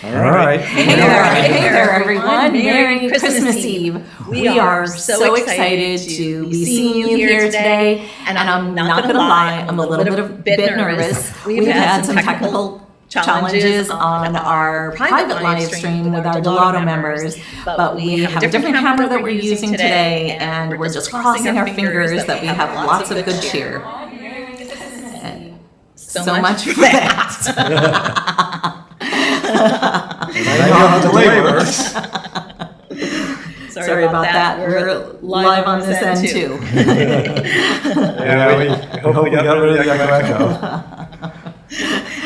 All right. Hey there, everyone. Merry Christmas Eve. We are so excited to be seeing you here today. And I'm not going to lie, I'm a little bit nervous. We've had some technical challenges on our private live stream with our Gelato members, but we have a different camera that we're using today, and we're just crossing our fingers that we have lots of good cheer. So much for that. I know how delay works. Sorry about that. We're live on this end too. Yeah, we hope we got rid of the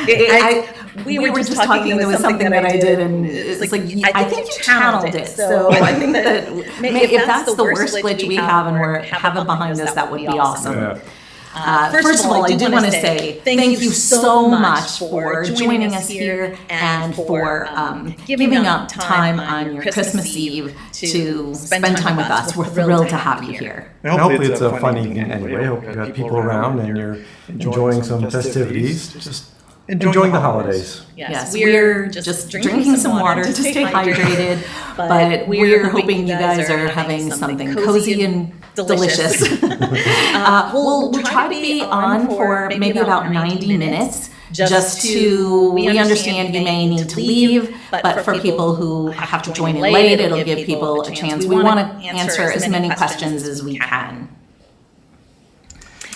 echo. We were just talking. There was something that I did, and it's like I think you channeled it. So I think that if that's the worst glitch we have and we have it behind us, that would be awesome. Yeah. First of all, I do want to say thank you so much for joining us here and for giving up time on your Christmas Eve to spend time with us. We're thrilled to have you here. And hopefully it's a fun evening anyway. I hope you got people around and you're enjoying some festivities. Just enjoying the holidays. Yes, we're just drinking some water to stay hydrated, but we're hoping you guys are having something cozy and delicious. We'll try to be on for maybe about 90 minutes, just to, we understand you may need to leave, but for people who have to join in late, it'll give people a chance. We want to answer as many questions as we can.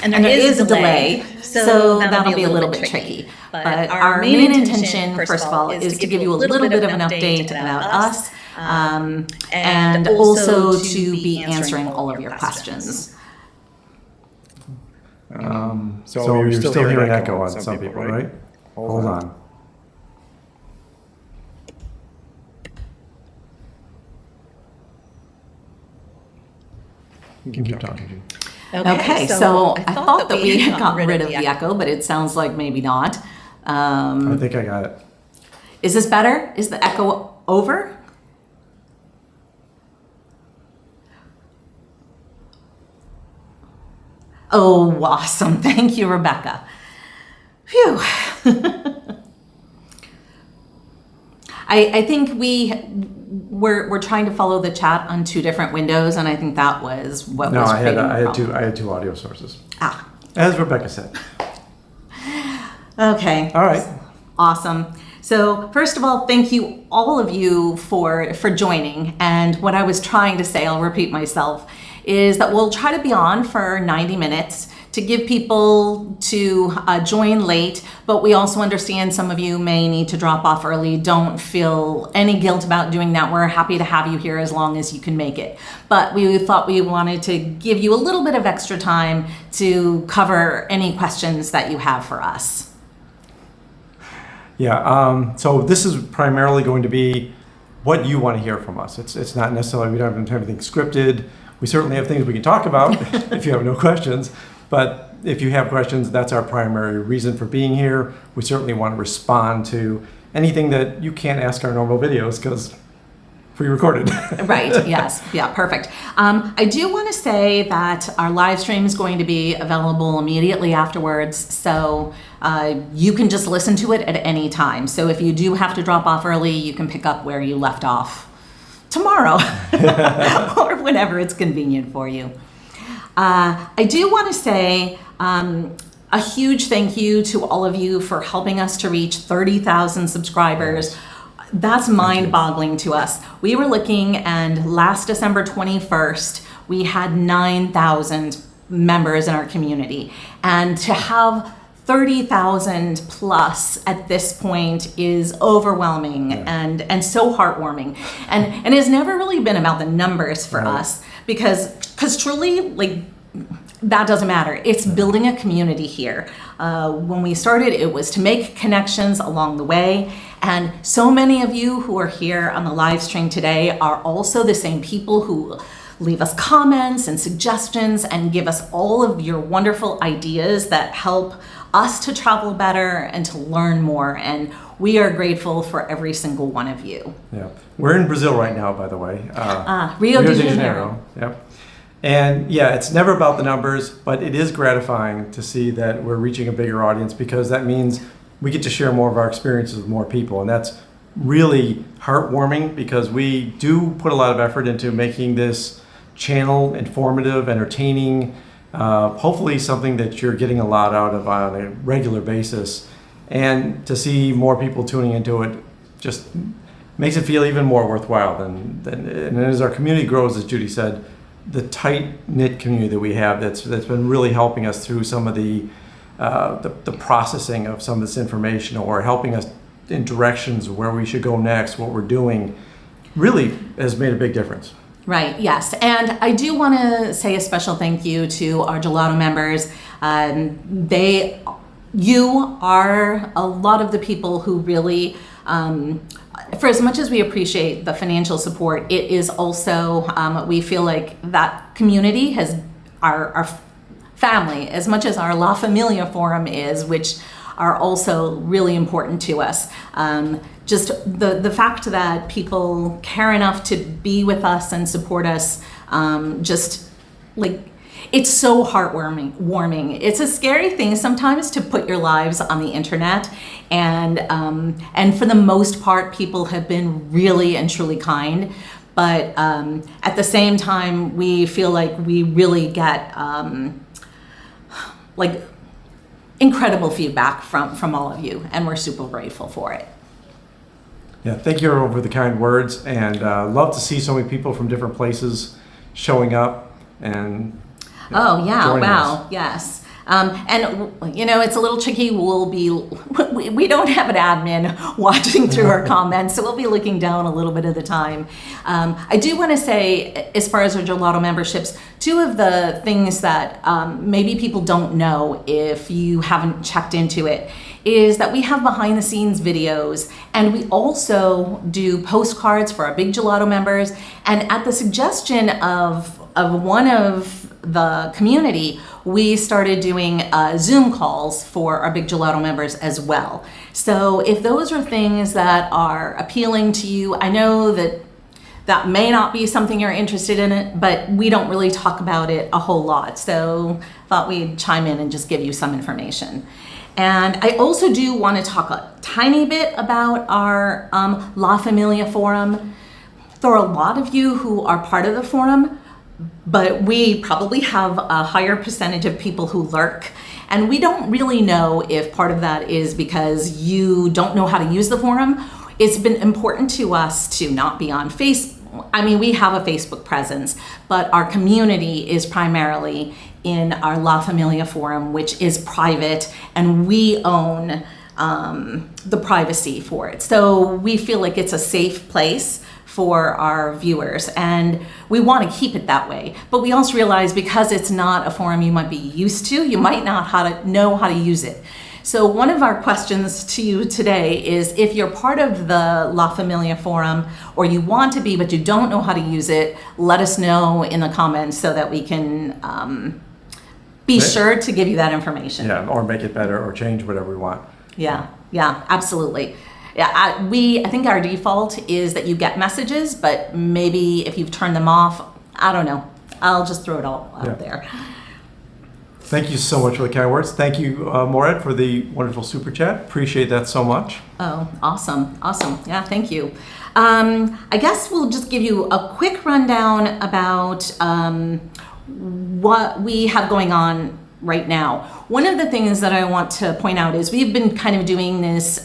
And there is a delay, so that'll be a little bit tricky. But our main intention, first of all, is to give you a little bit of an update about us, and also to be answering all of your questions. So you're still hearing echo on some people, right? Hold on. You can keep talking. Okay, so I thought that we had gotten rid of the echo, but it sounds like maybe not. I think I got it. Is this better? Is the echo over? Oh, awesome. Thank you, Rebecca. Phew. I think we're trying to follow the chat on two different windows, and I think that was what was creating the problem. I had two audio sources. Ah. As Rebecca said. Okay. All right. Awesome. So first of all, thank you, all of you, for joining. And what I was trying to say, I'll repeat myself, is that we'll try to be on for 90 minutes to give people to join late, but we also understand some of you may need to drop off early. Don't feel any guilt about doing that. We're happy to have you here as long as you can make it. But we thought we wanted to give you a little bit of extra time to cover any questions that you have for us. Yeah, so this is primarily going to be what you want to hear from us. It's not necessarily, we don't have anything scripted. We certainly have things we can talk about if you have no questions. But if you have questions, that's our primary reason for being here. We certainly want to respond to anything that you can't ask our normal videos because pre-recorded. Right, yes, yeah, perfect. I do want to say that our live stream is going to be available immediately afterwards, so you can just listen to it at any time. So if you do have to drop off early, you can pick up where you left off tomorrow or whenever it's convenient for you. I do want to say a huge thank you to all of you for helping us to reach 30,000 subscribers. That's mind-boggling to us. We were looking, and last December 21st, we had 9,000 members in our community. And to have 30,000 plus at this point is overwhelming and so heartwarming. And it's never really been about the numbers for us because truly, like, that doesn't matter. It's building a community here. When we started, it was to make connections along the way. And so many of you who are here on the live stream today are also the same people who leave us comments and suggestions and give us all of your wonderful ideas that help us to travel better and to learn more. And we are grateful for every single one of you. Yeah, we're in Brazil right now, by the way. Rio de Janeiro. Yep. And yeah, it's never about the numbers, but it is gratifying to see that we're reaching a bigger audience because that means we get to share more of our experiences with more people. And that's really heartwarming because we do put a lot of effort into making this channel informative, entertaining, hopefully something that you're getting a lot out of on a regular basis. And to see more people tuning into it just makes it feel even more worthwhile and as our community grows, as Judy said, the tight-knit community that we have that's been really helping us through some of the processing of some of this information or helping us in directions where we should go next, what we're doing, really has made a big difference. Right, yes. And I do want to say a special thank you to our Gelato members. You are a lot of the people who really, for as much as we appreciate the financial support, it is also, we feel like that community has our family, as much as our La Familia forum is, which are also really important to us. Just the fact that people care enough to be with us and support us, just like, it's so heartwarming. It's a scary thing sometimes to put your lives on the internet, and for the most part, people have been really and truly kind. But at the same time, we feel like we really get like incredible feedback from all of you, and we're super grateful for it. Yeah, thank you for the kind words, and love to see so many people from different places showing up and Oh yeah, joining wow, us. yes. And you know, it's a little tricky. We don't have an admin watching through our comments, so we'll be looking down a little bit of the time. I do want to say, as far as our Gelato memberships, two of the things that maybe people don't know if you haven't checked into it is that we have behind the scenes videos, and we also do postcards for our Big Gelato members. And at the suggestion of one of the community, we started doing Zoom calls for our Big Gelato members as well. So if those are things that are appealing to you, I know that may not be something you're interested in it, but we don't really talk about it a whole lot. So thought we'd chime in and just give you some information. And I also do want to talk a tiny bit about our La Familia forum. There are a lot of you who are part of the forum, but we probably have a higher percentage of people who lurk. And we don't really know if part of that is because you don't know how to use the forum. It's been important to us to not be on Facebook. I mean, we have a Facebook presence, but our community is primarily in our La Familia forum, which is private, and we own the privacy for it. So we feel like it's a safe place for our viewers, and we want to keep it that way. But we also realize, because it's not a forum you might be used to, you might not know how to use it. So one of our questions to you today is, if you're part of the La Familia forum, or you want to be but you don't know how to use it, let us know in the comments so that we can be sure to give you that information. Yeah, or make it better or change whatever we want. Yeah, absolutely. Yeah, I think our default is that you get messages, but maybe if you've turned them off, I don't know. I'll just throw it all out there. Thank you so much for the kind words. Thank you, Morad, for the wonderful super chat. Appreciate that so much. Oh, awesome. Yeah, thank you. I guess we'll just give you a quick rundown about what we have going on right now. One of the things that I want to point out is we've been kind of doing this,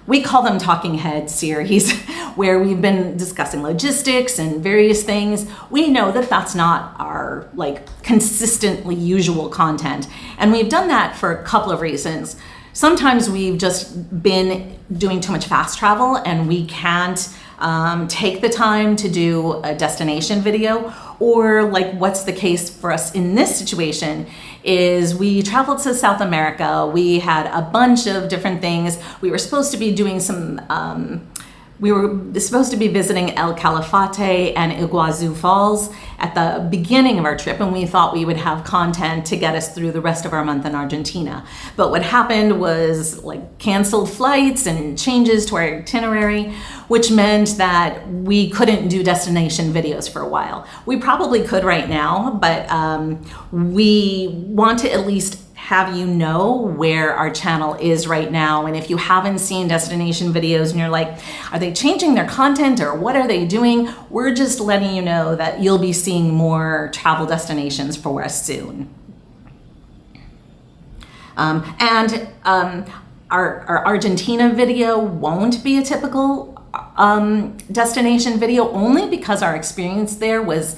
we call them talking head series, where we've been discussing logistics and various things. We know that that's not our consistently usual content, and we've done that for a couple of reasons. Sometimes we've just been doing too much fast travel, and we can't take the time to do a destination video, or what's the case for us in this situation is we traveled to South America. We had a bunch of different things. We were supposed to be doing we were supposed to be visiting El Calafate and Iguazu Falls at the beginning of our trip, and we thought we would have content to get us through the rest of our month in Argentina. But what happened was canceled flights and changes to our itinerary, which meant that we couldn't do destination videos for a while. We probably could right now, but we want to at least have you know where our channel is right now. And if you haven't seen destination videos and you're like, are they changing their content or what are they doing? We're just letting you know that you'll be seeing more travel destinations for us soon. Our Argentina video won't be a typical destination video, only because our experience there was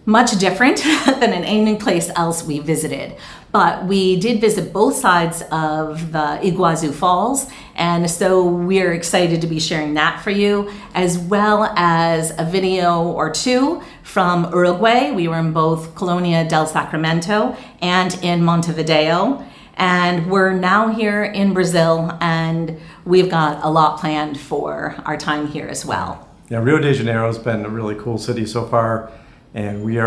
much different than in any place else we visited. But we did visit both sides of the Iguazu Falls, and so we're excited to be sharing that for you, as well as a video or two from Uruguay. We were in both Colonia del Sacramento and in Montevideo. And we're now here in Brazil, and we've got a lot planned for our time here as well. Yeah, Rio de Janeiro has been a really cool city so far, and we've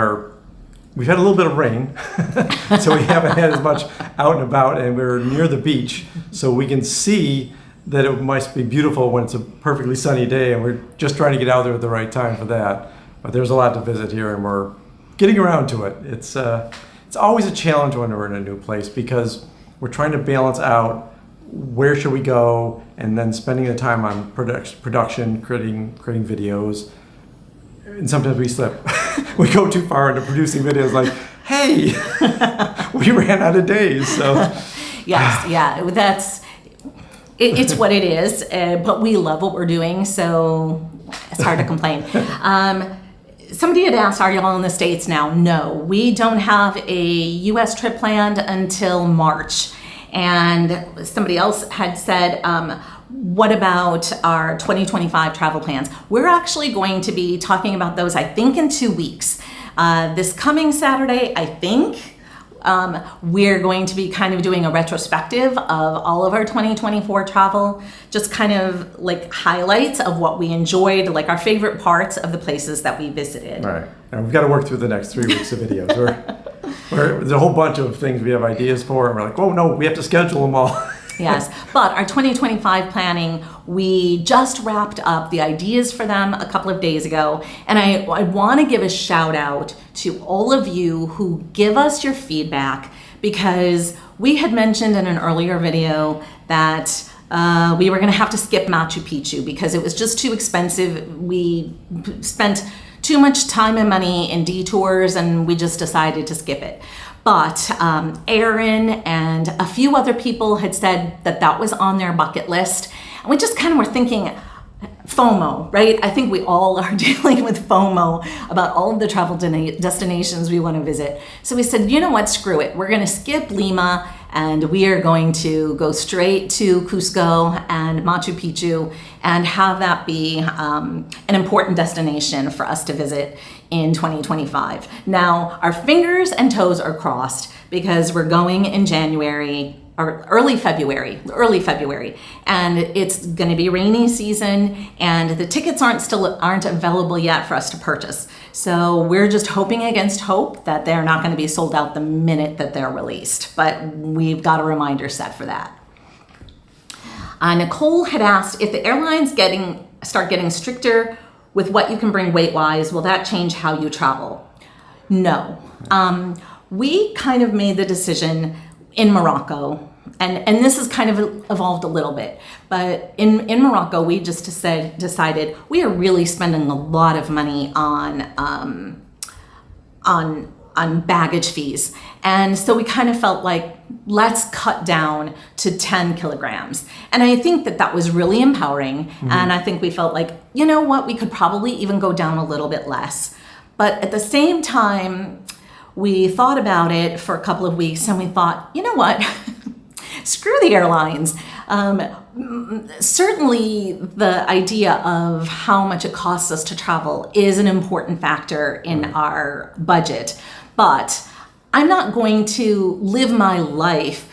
had a little bit of rain, so we haven't had as much out and about, and we're near the beach, so we can see that it must be beautiful when it's a perfectly sunny day, and we're just trying to get out there at the right time for that. But there's a lot to visit here, and we're getting around to it. It's always a challenge when we're in a new place, because we're trying to balance out where should we go, and then spending the time on production, creating videos. And sometimes we slip. We go too far into producing videos like, hey, we ran out of days. So yes, yeah, it's what it is, but we love what we're doing, so it's hard to complain. Somebody had asked, are y'all in the States now? No, we don't have a US trip planned until March. And somebody else had said, what about our 2025 travel plans? We're actually going to be talking about those, I think, in 2 weeks. This coming Saturday, I think, we're going to be kind of doing a retrospective of all of our 2024 travel, just kind of like highlights of what we enjoyed, like our favorite parts of the places that we visited. All right. And we've got to work through the next 3 weeks of videos. There's a whole bunch of things we have ideas for, and we're like, oh no, we have to schedule them all. Yes, but our 2025 planning, we just wrapped up the ideas for them a couple of days ago, and I want to give a shout out to all of you who give us your feedback, because we had mentioned in an earlier video that we were going to have to skip Machu Picchu because it was just too expensive. We spent too much time and money in detours, and we just decided to skip it. But Aaron and a few other people had said that that was on their bucket list. And we just kind of were thinking, FOMO, right? I think we all are dealing with FOMO about all of the travel destinations we want to visit. So we said, you know what, screw it. We're going to skip Lima, and we are going to go straight to Cusco and Machu Picchu and have that be an important destination for us to visit in 2025. Now, our fingers and toes are crossed because we're going in January or early February, and it's going to be rainy season, and the tickets aren't available yet for us to purchase. So we're just hoping against hope that they're not going to be sold out the minute that they're released, but we've got a reminder set for that. Nicole had asked, if the airlines start getting stricter with what you can bring weight-wise, will that change how you travel? No. We kind of made the decision in Morocco, and this has kind of evolved a little bit, but in Morocco, we just decided we are really spending a lot of money on baggage fees. And so we kind of felt like, let's cut down to 10 kilograms. And I think that was really empowering. Mm-hmm. And I think we felt like, you know what, we could probably even go down a little bit less. But at the same time, we thought about it for a couple of weeks, and we thought, you know what, screw the airlines. Certainly the idea of how much it costs us to travel is an important factor in our budget. But I'm not going to live my life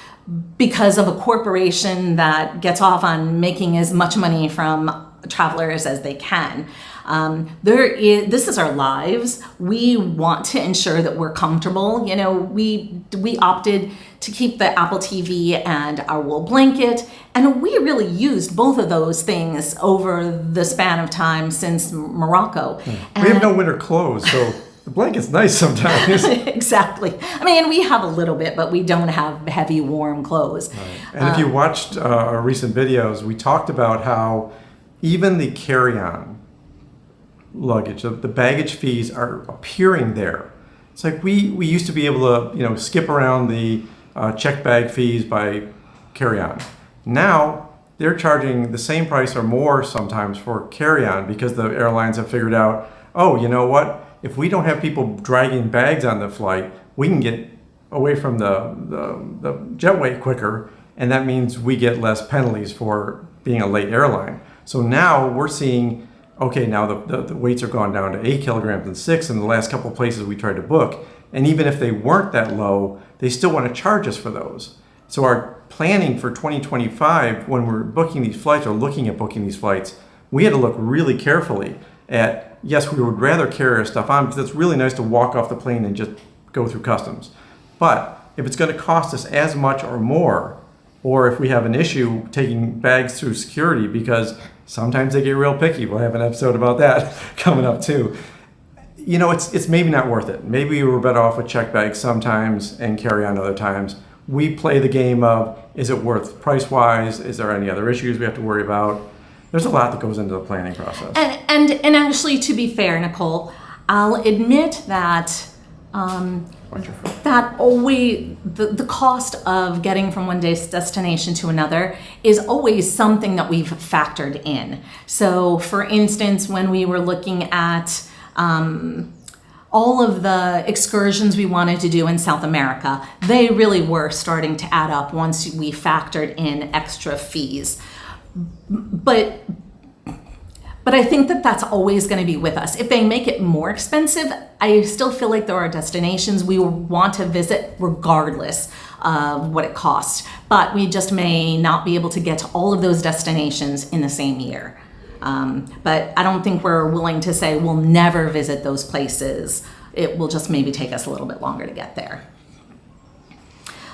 because of a corporation that gets off on making as much money from travelers as they can. This is our lives. We want to ensure that we're comfortable. You know, we opted to keep the Apple TV and our wool blanket, and we really used both of those things over the span of time since Morocco. We have no winter clothes, so the blanket's nice sometimes. Exactly. I mean, we have a little bit, but we don't have heavy, warm clothes. Right. And if you watched our recent videos, we talked about how even the carry-on luggage, the baggage fees are appearing there. It's like we used to be able to, skip around the checked bag fees by carry-on. Now they're charging the same price or more sometimes for carry-on because the airlines have figured out, oh, you know what? If we don't have people dragging bags on the flight, we can get away from the jetway quicker, and that means we get less penalties for being a late airline. So now we're seeing, okay, now the weights are gone down to 8 kilograms and 6 in the last couple of places we tried to book. And even if they weren't that low, they still want to charge us for those. So our planning for 2025, when we're booking these flights or looking at booking these flights, we had to look really carefully at, yes, we would rather carry our stuff on because it's really nice to walk off the plane and just go through customs. But if it's going to cost us as much or more, or if we have an issue taking bags through security, because sometimes they get real picky. We'll have an episode about that coming up too. It's maybe not worth it. Maybe we were better off with check bags sometimes and carry on other times. We play the game of, is it worth price-wise? Is there any other issues we have to worry about? There's a lot that goes into the planning process. And actually, to be fair, Nicole, I'll admit that the cost of getting from one day's destination to another is always something that we've factored in. So, for instance, when we were looking at all of the excursions we wanted to do in South America, they really were starting to add up once we factored in extra fees. But I think that that's always going to be with us. If they make it more expensive, I still feel like there are destinations we will want to visit regardless of what it costs. But we just may not be able to get to all of those destinations in the same year. But I don't think we're willing to say we'll never visit those places. It will just maybe take us a little bit longer to get there.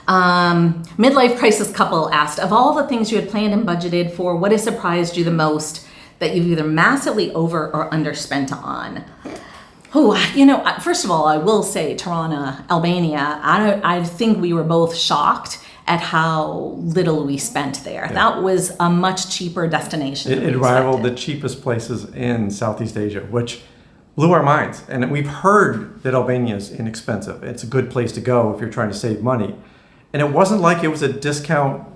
Midlife crisis couple asked, of all the things you had planned and budgeted for, what has surprised you the most that you've either massively over or underspent on? First of all, I will say Tirana, Albania, I think we were both shocked at how little we spent there. Yeah. That was a much cheaper destination. It rivaled the cheapest places in Southeast Asia, which blew our minds. And we've heard that Albania is inexpensive. It's a good place to go if you're trying to save money. And it wasn't like it was a discount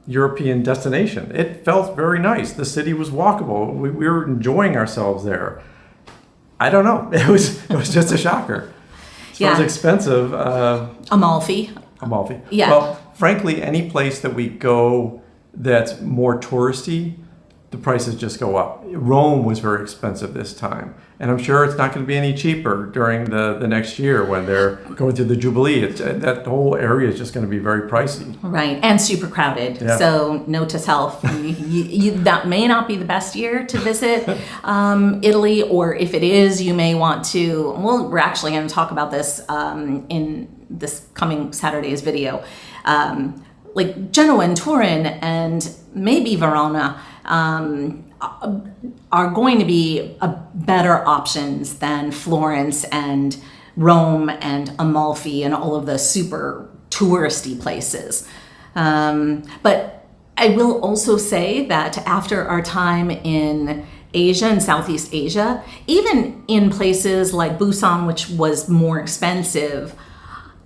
European destination. It felt very nice. The city was walkable. We were enjoying ourselves there. I don't know. It was just a shocker. As far as expensive. Amalfi. Yeah. Well, frankly, any place that we go that's more touristy, the prices just go up. Rome was very expensive this time. And I'm sure it's not going to be any cheaper during the next year when they're going through the Jubilee. That whole area is just going to be very pricey. Right, and super crowded. Yeah. So note to self, that may not be the best year to visit Italy, or if it is, you may want to, we're actually going to talk about this in this coming Saturday's video. Like Genoa and Turin and maybe Verona are going to be better options than Florence and Rome and Amalfi and all of the super touristy places. But I will also say that after our time in Asia and Southeast Asia, even in places like Busan, which was more expensive,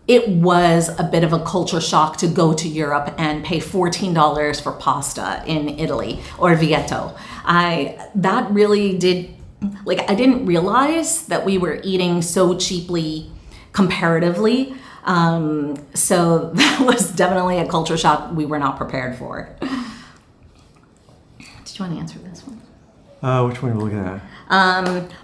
it was a bit of a culture shock to go to Europe and pay $14 for pasta in Italy or Vieto. That really did, I didn't realize that we were eating so cheaply comparatively. So that was definitely a culture shock we were not prepared for. Did you want to answer this one? Which one are we looking at?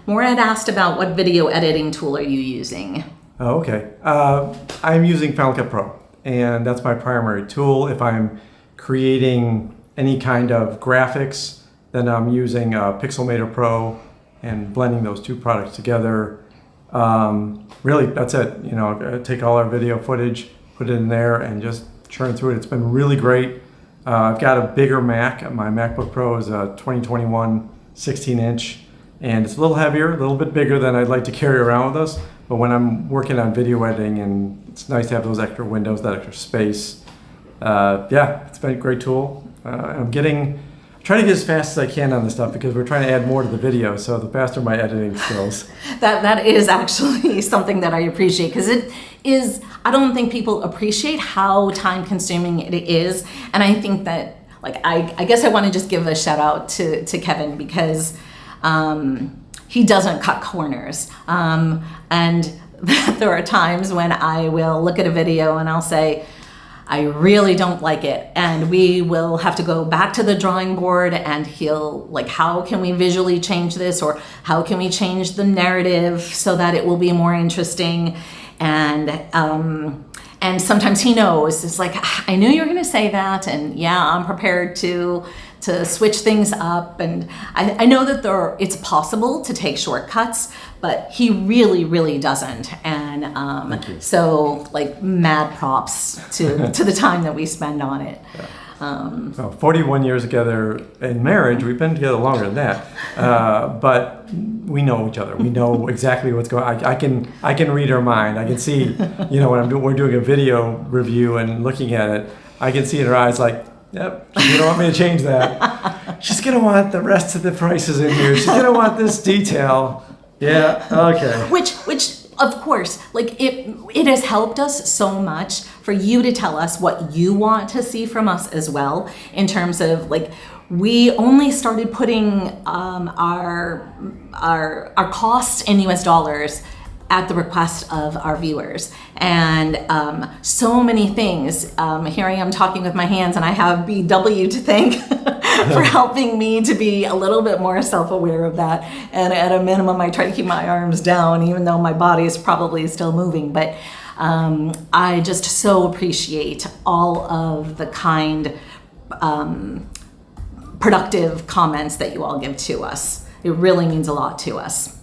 Morad asked about what video editing tool are you using? Oh, okay. I'm using Final Cut Pro, and that's my primary tool. If I'm creating any kind of graphics, then I'm using Pixelmator Pro and blending those two products together. Really, that's it. I take all our video footage, put it in there, and just churn through it. It's been really great. I've got a bigger Mac. My MacBook Pro is a 2021 16-inch, and it's a little heavier, a little bit bigger than I'd like to carry around with us. But when I'm working on video editing, and it's nice to have those extra windows, that extra space. Yeah, it's been a great tool. I'm trying to get as fast as I can on this stuff because we're trying to add more to the video. So the faster my editing skills. That is actually something that I appreciate, because it is, I don't think people appreciate how time consuming it is. And I think that, like, I guess I want to just give a shout out to Kevin, because he doesn't cut corners. And there are times when I will look at a video and I'll say, I really don't like it. And we will have to go back to the drawing board, and he'll, like, how can we visually change this? Or how can we change the narrative so that it will be more interesting? And sometimes he knows, it's like, I knew you were gonna say that, and yeah, I'm prepared to switch things up. And I know that it's possible to take shortcuts, but he really, really doesn't. And so, like, mad props to the time that we spend on it. Yeah. So 41 years together in marriage. We've been together longer than that, but we know each other. We know exactly what's going on. I can read her mind. I can see, when we're doing a video review and looking at it, I can see in her eyes, like, yep, you don't want me to change that. She's gonna want the rest of the prices in here. She's gonna want this detail. Yeah, okay. Which of course, like, it has helped us so much for you to tell us what you want to see from us as well, in terms of, like, we only started putting our costs in US dollars at the request of our viewers. And so many things. Here I am talking with my hands, and I have BW to thank for helping me to be a little bit more self-aware of that. And at a minimum, I try to keep my arms down, even though my body is probably still moving. But I just so appreciate all of the kind, productive comments that you all give to us. It really means a lot to us.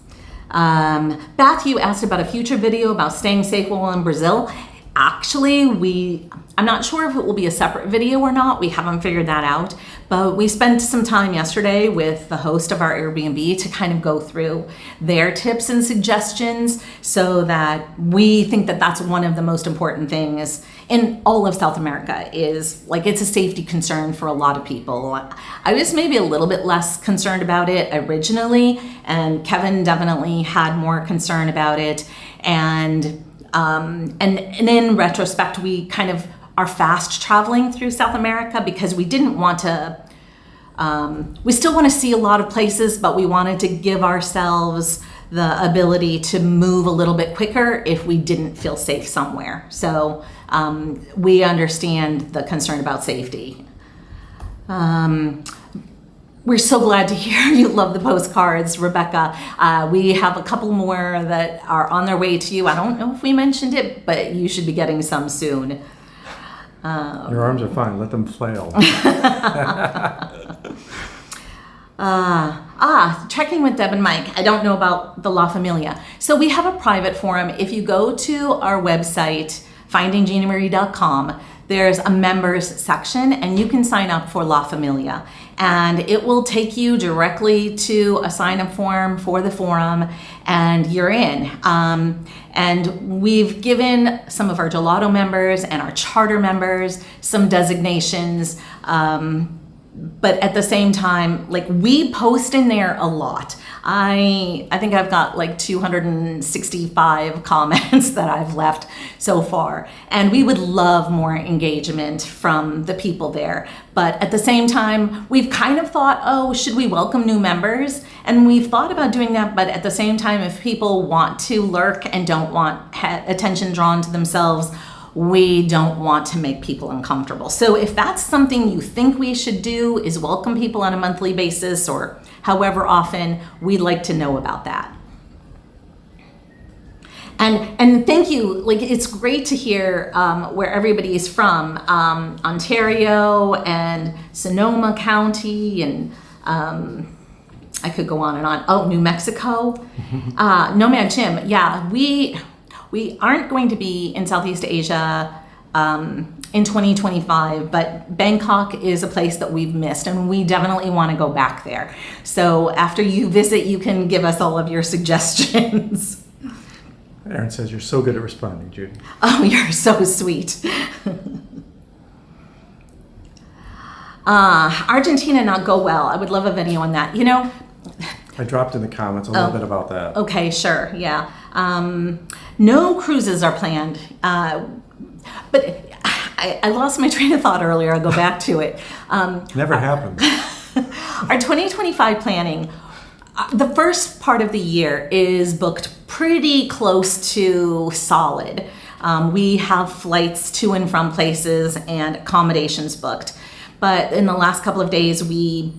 Matthew asked about a future video about staying safe while in Brazil. Actually, I'm not sure if it will be a separate video or not. We haven't figured that out, but we spent some time yesterday with the host of our Airbnb to kind of go through their tips and suggestions, so that we think that that's one of the most important things in all of South America. Is, like, it's a safety concern for a lot of people. I was maybe a little bit less concerned about it originally, and Kevin definitely had more concern about it. And in retrospect, we kind of are fast traveling through South America because we didn't want to, we still want to see a lot of places, but we wanted to give ourselves the ability to move a little bit quicker if we didn't feel safe somewhere. So we understand the concern about safety. We're so glad to hear you love the postcards, Rebecca. We have a couple more that are on their way to you. I don't know if we mentioned it, but you should be getting some soon. Your arms are fine. Let them flail. Checking with Deb and Mike. I don't know about the La Familia. So we have a private forum. If you go to our website, findingginaMarie.com, there's a members section, and you can sign up for La Familia. And it will take you directly to a sign-up form for the forum, and you're in. And we've given some of our Gelato members and our charter members some designations. But at the same time, like, we post in there a lot. I think I've got like 265 comments that I've left so far. And we would love more engagement from the people there. But at the same time, we've kind of thought, oh, should we welcome new members? And we've thought about doing that. But at the same time, if people want to lurk and don't want attention drawn to themselves, we don't want to make people uncomfortable. So if that's something you think we should do, is welcome people on a monthly basis or however often, we'd like to know about that. And thank you. Like, it's great to hear where everybody is from. Ontario and Sonoma County, and I could go on and on. Oh, New Mexico. Nomad Jim. Yeah, we aren't going to be in Southeast Asia in 2025, but Bangkok is a place that we've missed, and we definitely want to go back there. So after you visit, you can give us all of your suggestions. Aaron says you're so good at responding, Judy. Oh, you're so sweet. Argentina not go well. I would love a video on that. I dropped in the comments a little bit about that. Okay, sure, yeah. No cruises are planned. But I lost my train of thought earlier. I'll go back to it. Never happened. Our 2025 planning, the first part of the year is booked pretty close to solid. We have flights to and from places and accommodations booked. But in the last couple of days, we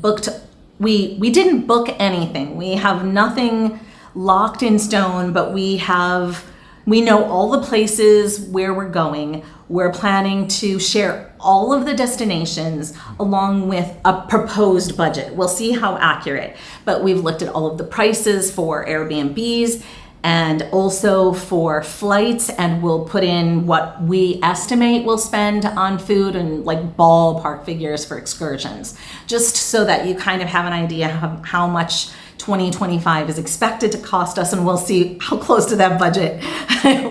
didn't book anything. We have nothing locked in stone, but we know all the places where we're going. We're planning to share all of the destinations along with a proposed budget. We'll see how accurate, but we've looked at all of the prices for Airbnbs and also for flights, and we'll put in what we estimate we'll spend on food and like ballpark figures for excursions, just so that you kind of have an idea of how much 2025 is expected to cost us, and we'll see how close to that budget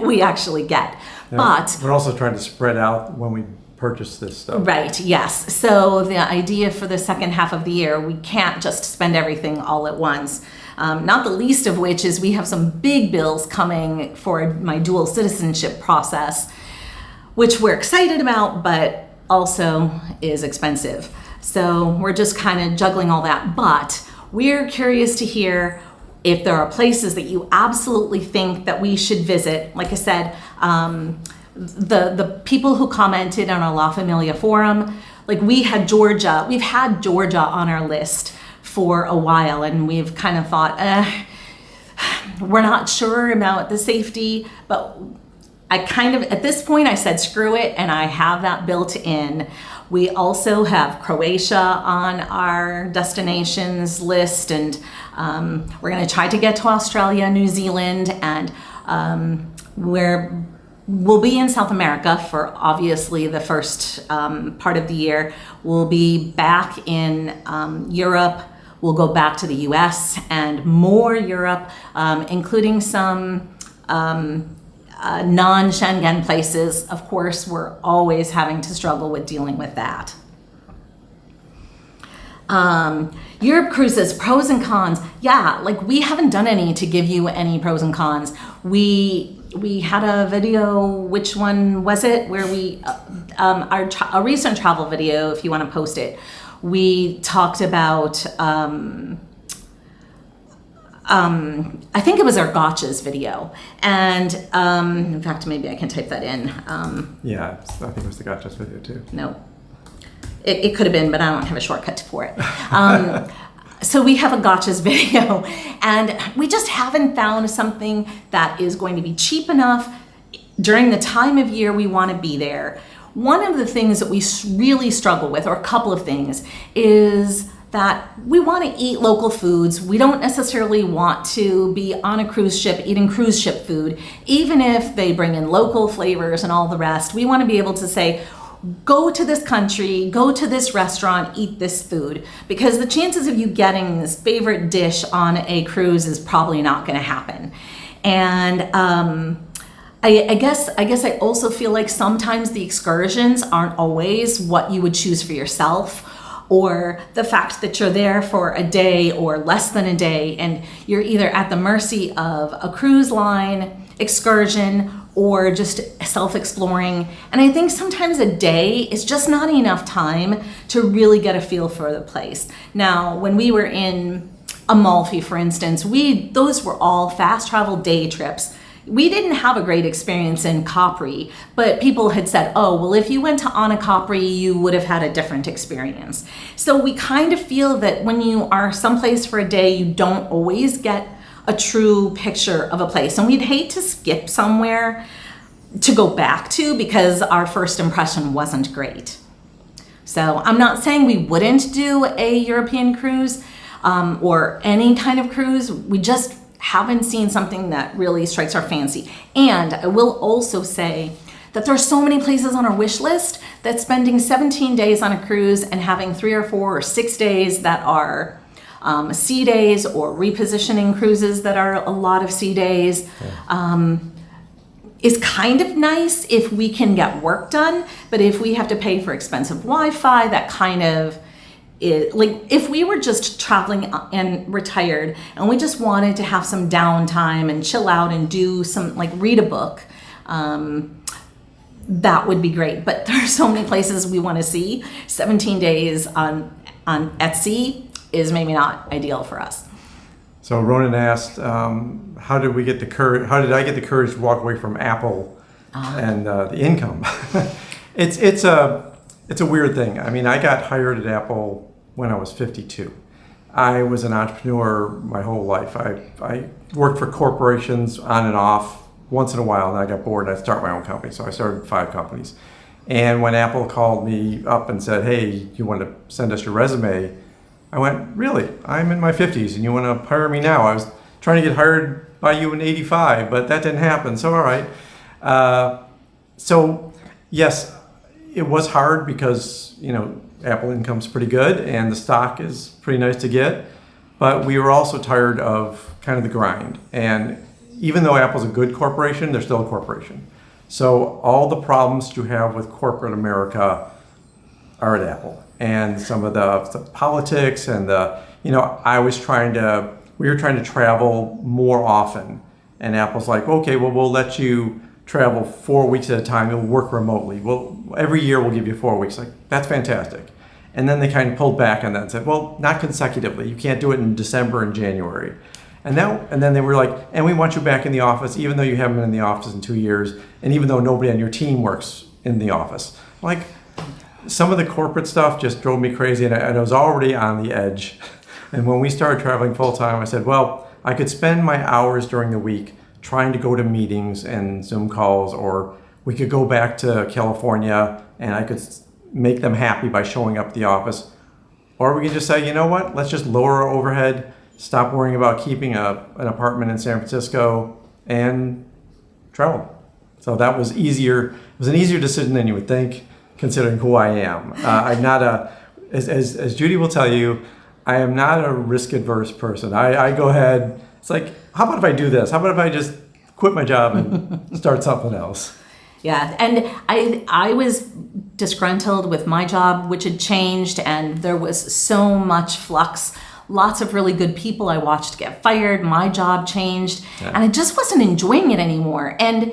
we actually get. Yeah, but we're also trying to spread out when we purchase this stuff. Right, yes. So the idea for the second half of the year, we can't just spend everything all at once. Not the least of which is we have some big bills coming for my dual citizenship process, which we're excited about, but also is expensive. So we're just kind of juggling all that. But we're curious to hear if there are places that you absolutely think that we should visit. Like I said, the people who commented on our La Familia forum, like we've had Georgia on our list for a while, and we've kind of thought, we're not sure about the safety, but I kind of, at this point I said, screw it, and I have that built in. We also have Croatia on our destinations list, and we're going to try to get to Australia, New Zealand, and we'll be in South America for obviously the first part of the year. We'll be back in Europe. We'll go back to the US and more Europe, including some non-Schengen places. Of course, we're always having to struggle with dealing with that. Europe cruises, pros and cons. Yeah, like we haven't done any to give you any pros and cons. We had a video, which one was it? Where we, a recent travel video, if you want to post it, we talked about, I think it was our gotchas video. And in fact, maybe I can type that in. Yeah, I think it was the gotchas video too. No, it could have been, but I don't have a shortcut for it. So we have a gotchas video, and we just haven't found something that is going to be cheap enough during the time of year we want to be there. One of the things that we really struggle with, or a couple of things, is that we want to eat local foods. We don't necessarily want to be on a cruise ship eating cruise ship food, even if they bring in local flavors and all the rest. We want to be able to say, go to this country, go to this restaurant, eat this food, because the chances of you getting this favorite dish on a cruise is probably not going to happen. And I guess I also feel like sometimes the excursions aren't always what you would choose for yourself, or the fact that you're there for a day or less than a day, and you're either at the mercy of a cruise line excursion or just self-exploring. And I think sometimes a day is just not enough time to really get a feel for the place. Now, when we were in Amalfi, for instance, those were all fast travel day trips. We didn't have a great experience in Capri, but people had said, oh, well, if you went to Anna Capri, you would have had a different experience. So we kind of feel that when you are someplace for a day, you don't always get a true picture of a place. And we'd hate to skip somewhere to go back to because our first impression wasn't great. So I'm not saying we wouldn't do a European cruise or any kind of cruise. We just haven't seen something that really strikes our fancy. And I will also say that there are so many places on our wish list that spending 17 days on a cruise and having 3 or 4 or 6 days that are sea days, or repositioning cruises that are a lot of sea days, is kind of nice if we can get work done, but if we have to pay for expensive Wi-Fi, that kind of is, like, if we were just traveling and retired and we just wanted to have some downtime and chill out and do some, like, read a book, that would be great. But there are so many places we want to see. 17 days on at sea is maybe not ideal for us. So Ronan asked, how did I get the courage to walk away from Apple and the income? It's a weird thing. I mean, I got hired at Apple when I was 52. I was an entrepreneur my whole life. I worked for corporations on and off once in a while, and I got bored and I'd start my own company. So I started 5 companies. And when Apple called me up and said, hey, you want to send us your resume? I went, really? I'm in my 50s and you want to hire me now? I was trying to get hired by you in 85, but that didn't happen. So, all right. So yes, it was hard because, Apple income's pretty good and the stock is pretty nice to get, but we were also tired of kind of the grind. And even though Apple's a good corporation, they're still a corporation. So all the problems you have with corporate America are at Apple. And some of the politics and we were trying to travel more often. And Apple's like, okay, well, we'll let you travel 4 weeks at a time. You'll work remotely. Well, every year we'll give you 4 weeks. Like, that's fantastic. And then they kind of pulled back on that and said, well, not consecutively. You can't do it in December and January. And then they were like, and we want you back in the office, even though you haven't been in the office in 2 years, and even though nobody on your team works in the office. Like, some of the corporate stuff just drove me crazy, and I was already on the edge. And when we started traveling full time, I said, well, I could spend my hours during the week trying to go to meetings and Zoom calls, or we could go back to California and I could make them happy by showing up at the office. Or we could just say, you know what, let's just lower our overhead, stop worrying about keeping an apartment in San Francisco, and travel. So that was easier. It was an easier decision than you would think, considering who I am. I'm not as Judy will tell you, I am not a risk-adverse person. I go ahead, it's like, how about if I do this? How about if I just quit my job and start something else? Yeah, and I was disgruntled with my job, which had changed, and there was so much flux. Lots of really good people I watched get fired. My job changed, and I just wasn't enjoying it anymore. And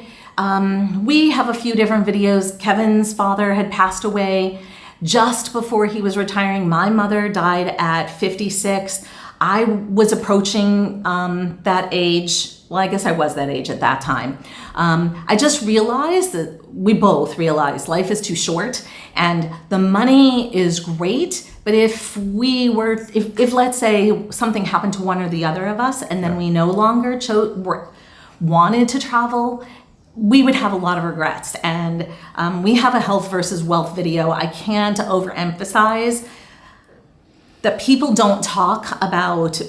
we have a few different videos. Kevin's father had passed away just before he was retiring. My mother died at 56. I was approaching that age. Well, I guess I was that age at that time. I just realized that we both realized life is too short and the money is great. But if let's say something happened to one or the other of us and then we no longer wanted to travel, we would have a lot of regrets. And we have a health versus wealth video. I can't overemphasize that people don't talk about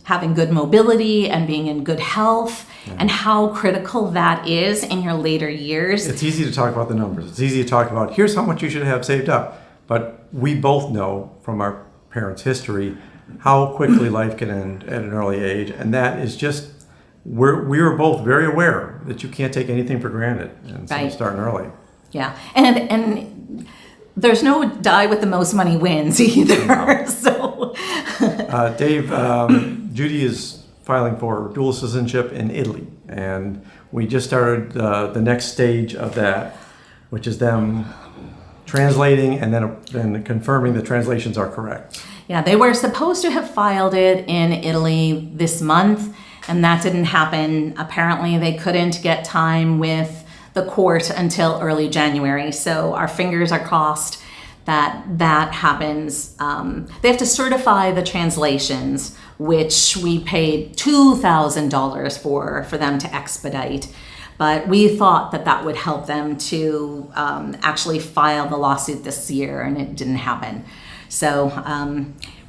having good mobility and being in good health and how critical that is in your later years. It's easy to talk about the numbers. It's easy to talk about, here's how much you should have saved up. But we both know from our parents' history how quickly life can end at an early age. And that is just, we were both very aware that you can't take anything for granted. And so starting early. Yeah. And there's no die with the most money wins either. No. So, Dave, Judy is filing for dual citizenship in Italy, and we just started the next stage of that, which is them translating and then confirming the translations are correct. Yeah, they were supposed to have filed it in Italy this month, and that didn't happen. Apparently, they couldn't get time with the court until early January, so our fingers are crossed that happens. They have to certify the translations, which we paid $2,000 for them to expedite. But we thought that would help them to actually file the lawsuit this year, and it didn't happen. So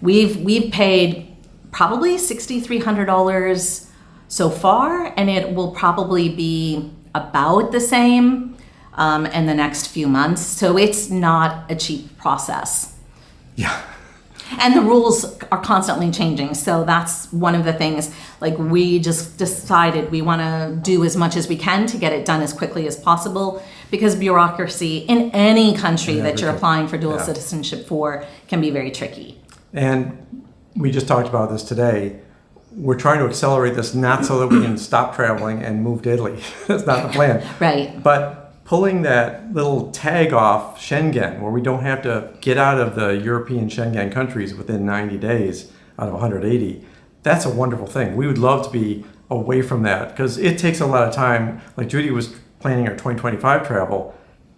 we've paid probably $6,300 so far, and it will probably be about the same in the next few months. So it's not a cheap process. Yeah. And the rules are constantly changing. So that's one of the things, like we just decided we want to do as much as we can to get it done as quickly as possible, because bureaucracy in any country that you're applying for dual citizenship for can be very tricky. And we just talked about this today. We're trying to accelerate this not so that we can stop traveling and move to Italy. That's not the plan. Right. But pulling that little tag off Schengen, where we don't have to get out of the European Schengen countries within 90 days out of 180, that's a wonderful thing. We would love to be away from that, because it takes a lot of time. Like Judy was planning our 2025 travel,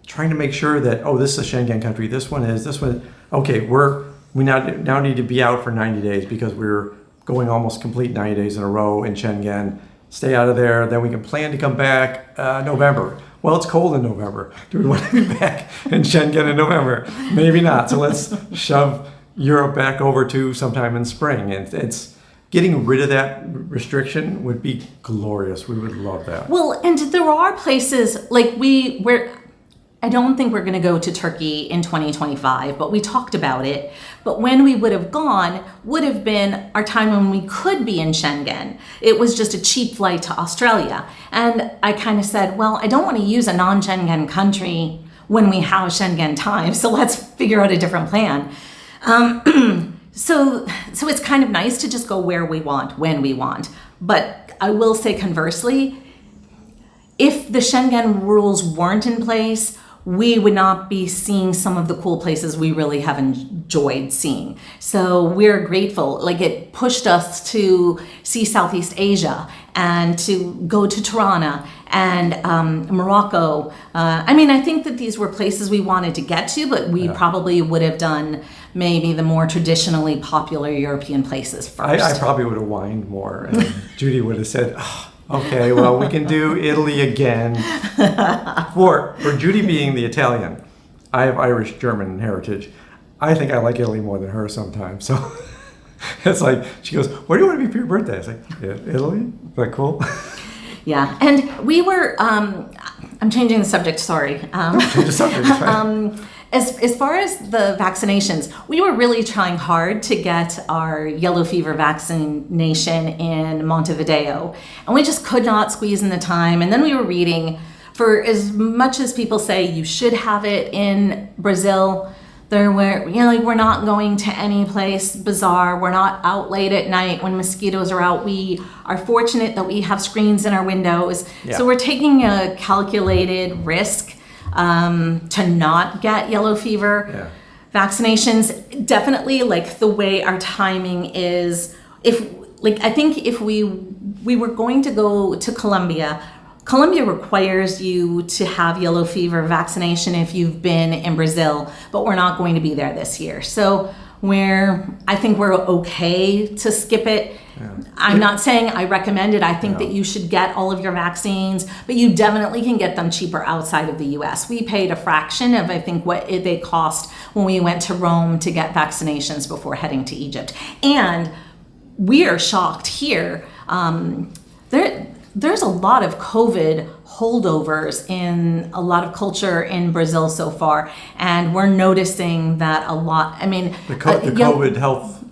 trying to make sure that, oh, this is a Schengen country, this one, okay, we now need to be out for 90 days because we're going almost complete 90 days in a row in Schengen. Stay out of there, then we can plan to come back November. Well, it's cold in November. Do we want to be back in Schengen in November? Maybe not. So let's shove Europe back over to sometime in spring. And it's getting rid of that restriction would be glorious. We would love that. Well, and there are places like I don't think we're going to go to Turkey in 2025, but we talked about it. But when we would have gone would have been our time when we could be in Schengen. It was just a cheap flight to Australia. And I kind of said, well, I don't want to use a non-Schengen country when we have Schengen time, so let's figure out a different plan. So it's kind of nice to just go where we want, when we want. But I will say conversely, if the Schengen rules weren't in place, we would not be seeing some of the cool places we really have enjoyed seeing. So we're grateful. Like, it pushed us to see Southeast Asia and to go to Tirana and Morocco. I think that these were places we wanted to get to, but we probably would have done maybe the more traditionally popular European places first. I probably would have whined more, and Judy would have said, oh, okay, well, we can do Italy again. For Judy being the Italian, I have Irish German heritage. I think I like Italy more than her sometimes. So it's like, she goes, where do you want to be for your birthday? I was like, yeah, Italy? Is that cool? Yeah, and we were, I'm changing the subject, sorry. Change the subject, it's fine. As far as the vaccinations, we were really trying hard to get our yellow fever vaccination in Montevideo, and we just could not squeeze in the time. And then we were reading, for as much as people say you should have it in Brazil, we're not going to any place bizarre. We're not out late at night when mosquitoes are out. We are fortunate that we have screens in our windows. Yeah. So we're taking a calculated risk to not get yellow fever vaccinations. Definitely, like, the way our timing is, I think if we were going to go to Colombia requires you to have yellow fever vaccination if you've been in Brazil, but we're not going to be there this year. So I think we're okay to skip it. Yeah. I'm not saying I recommend it. I think that you should get all of your vaccines, but you definitely can get them cheaper outside of the US. We paid a fraction of, I think, what they cost when we went to Rome to get vaccinations before heading to Egypt. And we are shocked here. There's a lot of COVID holdovers in a lot of culture in Brazil so far, and we're noticing that a lot. The COVID health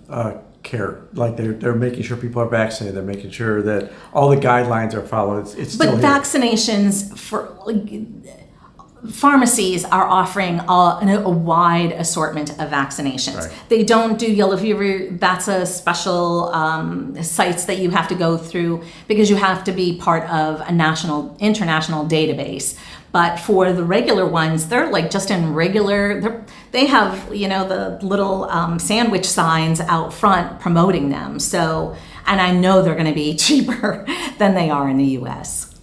care, like they're making sure people are vaccinated. They're making sure that all the guidelines are followed. It's still here. Vaccinations for pharmacies are offering a wide assortment of vaccinations. Right. They don't do yellow fever. That's a special sites that you have to go through because you have to be part of a international database. But for the regular ones, they're like just in regular, they have, the little sandwich signs out front promoting them. So, and I know they're going to be cheaper than they are in the US.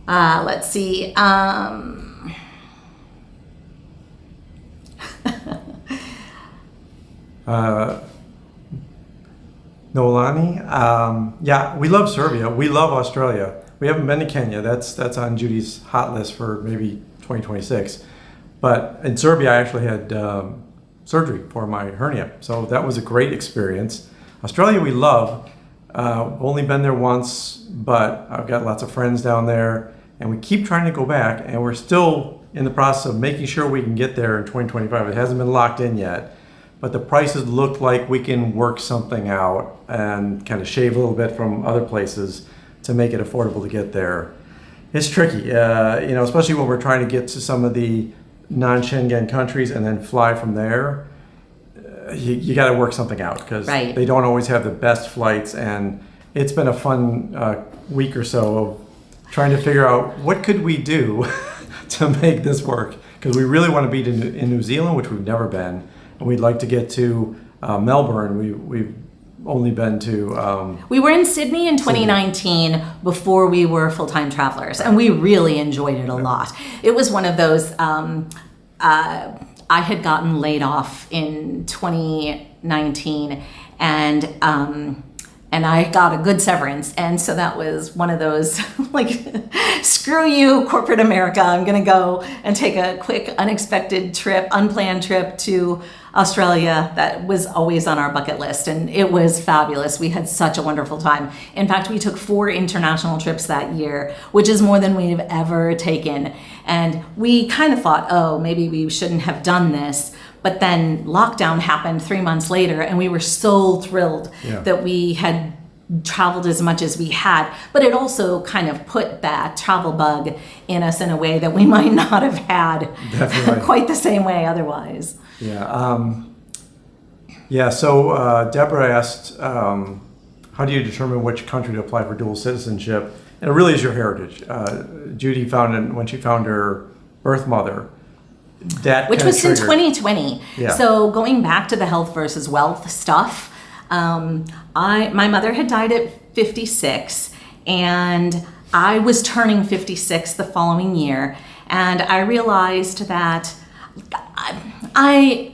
Let's see. Nolani, we love Serbia. We love Australia. We haven't been to Kenya. That's on Judy's hot list for maybe 2026. But in Serbia, I actually had surgery for my hernia, so that was a great experience. Australia, we love. Only been there once, but I've got lots of friends down there, and we keep trying to go back, and we're still in the process of making sure we can get there in 2025. It hasn't been locked in yet, but the prices look like we can work something out and kind of shave a little bit from other places to make it affordable to get there. It's tricky, especially when we're trying to get to some of the non-Schengen countries and then fly from there. You got to work something out because they don't always have the best flights, and it's been a fun week or so of trying to figure out what could we do to make this work, because we really want to be in New Zealand, which we've never been, and we'd like to get to Melbourne. We've only been to... we were in Sydney in 2019 before we were full-time travelers, and we really enjoyed it a lot. It was one of those... I had gotten laid off in 2019, and I got a good severance, and so that was one of those like, screw you, corporate America. I'm gonna go and take a quick, unexpected trip, unplanned trip to Australia that was always on our bucket list, and it was fabulous. We had such a wonderful time. In fact, we took 4 international trips that year, which is more than we've ever taken. And we kind of thought, oh, maybe we shouldn't have done this. But then lockdown happened 3 months later, and we were so thrilled that we had traveled as much as we had. But it also kind of put that travel bug in us in a way that we might not have had quite the same way otherwise. So Deborah asked, how do you determine which country to apply for dual citizenship? And it really is your heritage. Judy found it when she found her birth mother. Which was in 2020. So going back to the health versus wealth stuff, my mother had died at 56, and I was turning 56 the following year, and I realized that I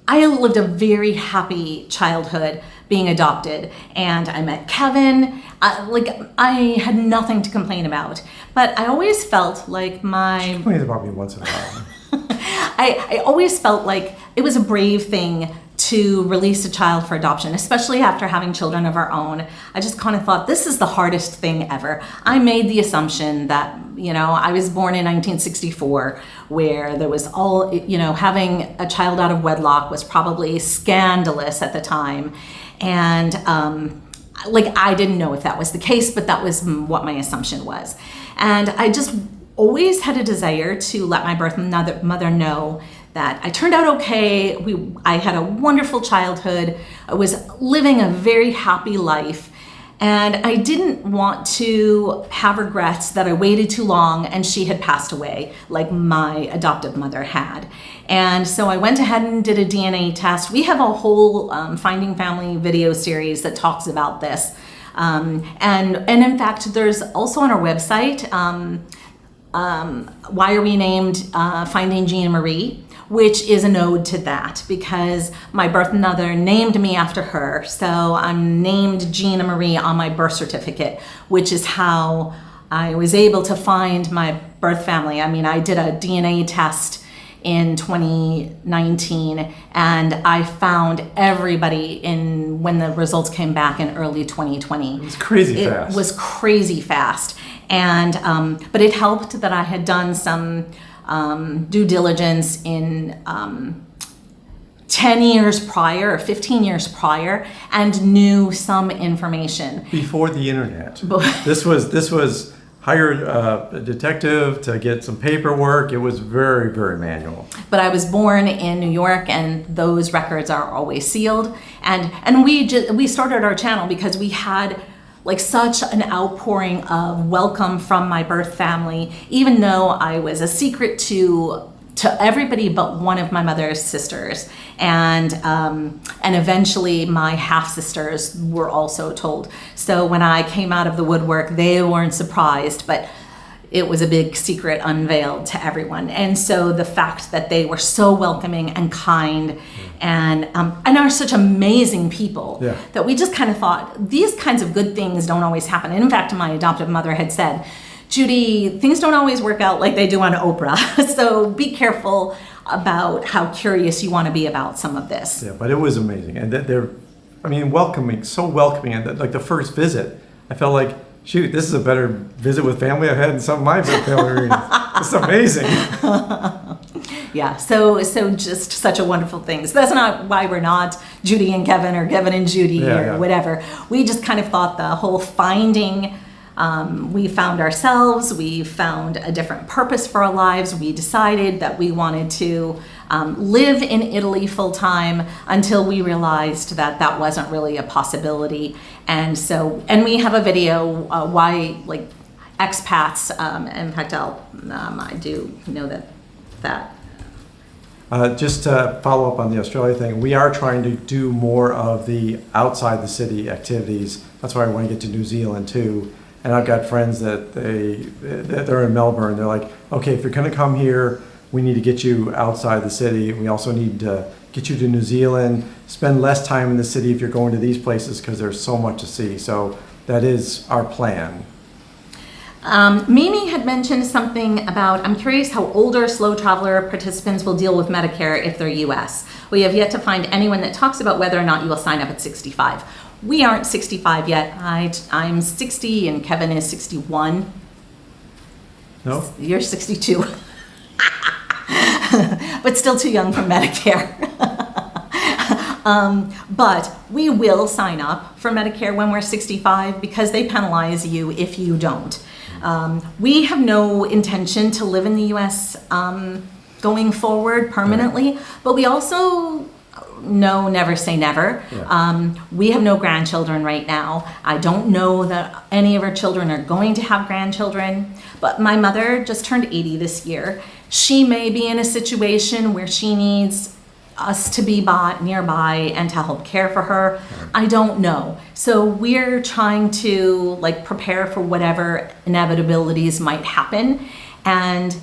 lived a very happy childhood being adopted, and I met Kevin. I had nothing to complain about, but I always felt like She complains about me once in a while. I always felt like it was a brave thing to release a child for adoption, especially after having children of our own. I just kind of thought, this is the hardest thing ever. I made the assumption that, I was born in 1964, where there was all, having a child out of wedlock was probably scandalous at the time. And I didn't know if that was the case, but that was what my assumption was. And I just always had a desire to let my birth mother know that I turned out okay. I had a wonderful childhood. I was living a very happy life. And I didn't want to have regrets that I waited too long and she had passed away like my adoptive mother had. And so I went ahead and did a DNA test. We have a whole Finding Family video series that talks about this. And in fact, there's also on our website, Why Are We Named Finding Gina Marie, which is an ode to that because my birth mother named me after her. So I'm named Gina Marie on my birth certificate, which is how I was able to find my birth family. I mean, I did a DNA test in 2019 and I found everybody when the results came back in early 2020. It was crazy fast. It was crazy fast. And, but it helped that I had done some due diligence in 10 years prior or 15 years prior and knew some information. Before the internet. This was hire a detective to get some paperwork. It was very, very manual. But I was born in New York and those records are always sealed. And we started our channel because we had such an outpouring of welcome from my birth family, even though I was a secret to everybody but one of my mother's sisters. And eventually my half-sisters were also told. So when I came out of the woodwork, they weren't surprised, but it was a big secret unveiled to everyone. And so the fact that they were so welcoming and kind and are such amazing people that we just kind of thought these kinds of good things don't always happen. And in fact, my adoptive mother had said, Judy, things don't always work out like they do on Oprah. So be careful about how curious you want to be about some of this. Yeah, but it was amazing. And they're, welcoming, so welcoming. And the first visit, I felt like, shoot, this is a better visit with family I've had in some of my family reunions. It's amazing. Yeah, so just such a wonderful thing. So that's not why we're not Judy and Kevin or Kevin and Judy or whatever. We just kind of thought the whole finding, we found ourselves, we found a different purpose for our lives. We decided that we wanted to live in Italy full time until we realized that that wasn't really a possibility. And we have a video why like expats. In fact, I do know that. Just to follow up on the Australia thing, we are trying to do more of the outside the city activities. That's why I want to get to New Zealand too. And I've got friends that they're in Melbourne. They're like, okay, if you're going to come here, we need to get you outside the city. We also need to get you to New Zealand, spend less time in the city if you're going to these places because there's so much to see. So that is our plan. Mimi had mentioned something about, I'm curious how older slow traveler participants will deal with Medicare if they're US. We have yet to find anyone that talks about whether or not you will sign up at 65. We aren't 65 yet. I'm 60 and Kevin is 61. No? You're 62. But still too young for Medicare. But we will sign up for Medicare when we're 65 because they penalize you if you don't. We have no intention to live in the US going forward permanently, but we also know never say never. Yeah. We have no grandchildren right now. I don't know that any of our children are going to have grandchildren, but my mother just turned 80 this year. She may be in a situation where she needs us to be nearby and to help care for her. I don't know. So we're trying to like prepare for whatever inevitabilities might happen. And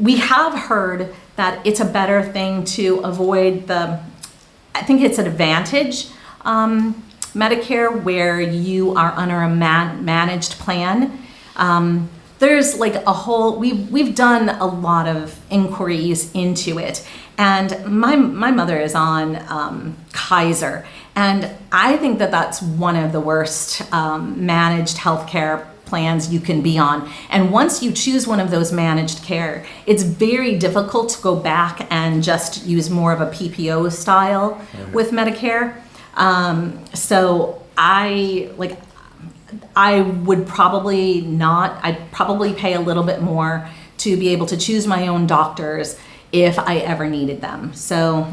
we have heard that it's a better thing to avoid I think it's an advantage, Medicare, where you are under a managed plan. There's like a whole, we've done a lot of inquiries into it. And my mother is on Kaiser. And I think that that's one of the worst managed healthcare plans you can be on. And once you choose one of those managed care, it's very difficult to go back and just use more of a PPO style with Medicare. So I would probably not, I'd probably pay a little bit more to be able to choose my own doctors if I ever needed them. So,